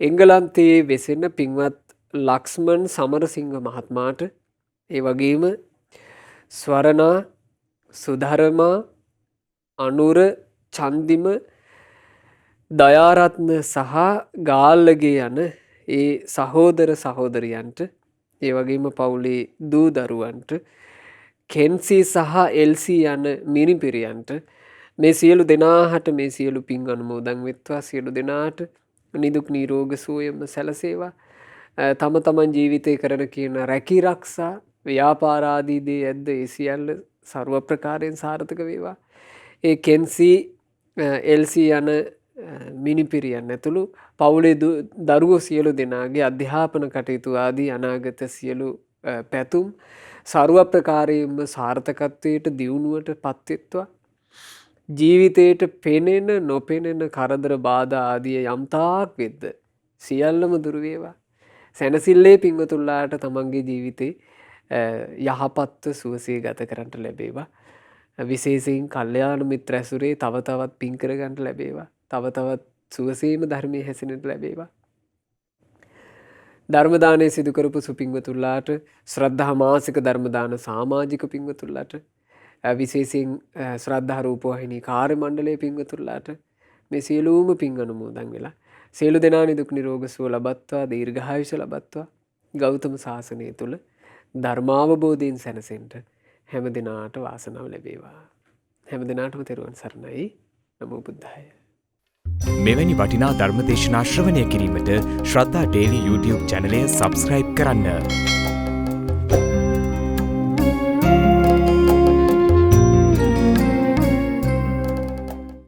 එංගලන්තයේ වෙසෙන පින්වත් ලක්ෂ්මන් සමරසිංහ මහත්මයාට ඒ වගේම ස්වරණා සුධර්මා අනුර චන්දිම දයාරත්න සහ ගාල්ලගේ යන ඒ සහෝදර සහෝදරියන්ට ඒ වගේම පවුලේ දූ දරුවන්ට කෙන්සී සහ එල්සී යන මිනිපිරියන්ට මේ සියලු දෙනාට මේ සියලු පින් අනුමෝදන් වෙත්වා. සියලු දෙනාට නිදුක් නිරෝග සුවයම සැලසේවා. තම තමන් ජීවිතේ කරන කියන රැකී රක්ෂා ව්‍යාපාර ආදී දේ ඇද්ද ඒ සියල්ල ਸਰව ප්‍රකාරයෙන් සාර්ථක වේවා. ඒ කෙන්සී එල්සී යන මිනිපිරියන් ඇතුළු පවුලේ දරුවෝ සියලු දෙනාගේ අධ්‍යාපන කටයුතු ආදී අනාගත සියලු පැතුම් ਸਰව ප්‍රකාරයෙන්ම සාර්ථකත්වයට දියුණුවට පත්වෙත්වා. ජීවිතයට පෙනෙන නොපෙනෙන කරදර බාධා ආදිය යම්තාක් වෙද්ද සියල්ලම දුරු වේවා. සැනසille පින්වතුන්ලාට තමන්ගේ ජීවිතේ යහපත්ව සුවසේ ගත කරන්නට ලැබේවා. විශේෂයෙන් කල්යාණ මිත්‍ර ඇසුරේ තව තවත් පින් කර ගන්නට ලැබේවා. තව තවත් සුවසේම ධර්මයේ හැසිරෙන්නට ලැබේවා. ධර්ම දානය සිදු කරපු සුපින්වතුන්ලාට ශ්‍රද්ධා මාසික ධර්ම දාන සමාජික පින්වතුන්ලාට විශේෂයෙන් ශ්‍රද්ධා රූපවාහිනී කාර්ය මණ්ඩලයේ පින්වතුන්ලාට මේ සියලුම පින් අනුමෝදන් වෙලා සියලු දෙනා නිදුක් නිරෝග සුව ලබත්වා දීර්ඝායුෂ ලබත්වා ගෞතම සාසනය තුල ධර්මාවබෝධයෙන් සැනසෙන්න හැම දිනාට වාසනාව ලැබේවා. හැම දිනාටම තෙරුවන් සරණයි. නමෝ බුද්ධාය. මෙවැනි වටිනා ධර්ම දේශනා ශ්‍රවණය කිරීමට ශ්‍රද්ධා ඩේලි YouTube චැනලය සබ්ස්ක්‍රයිබ් කරන්න.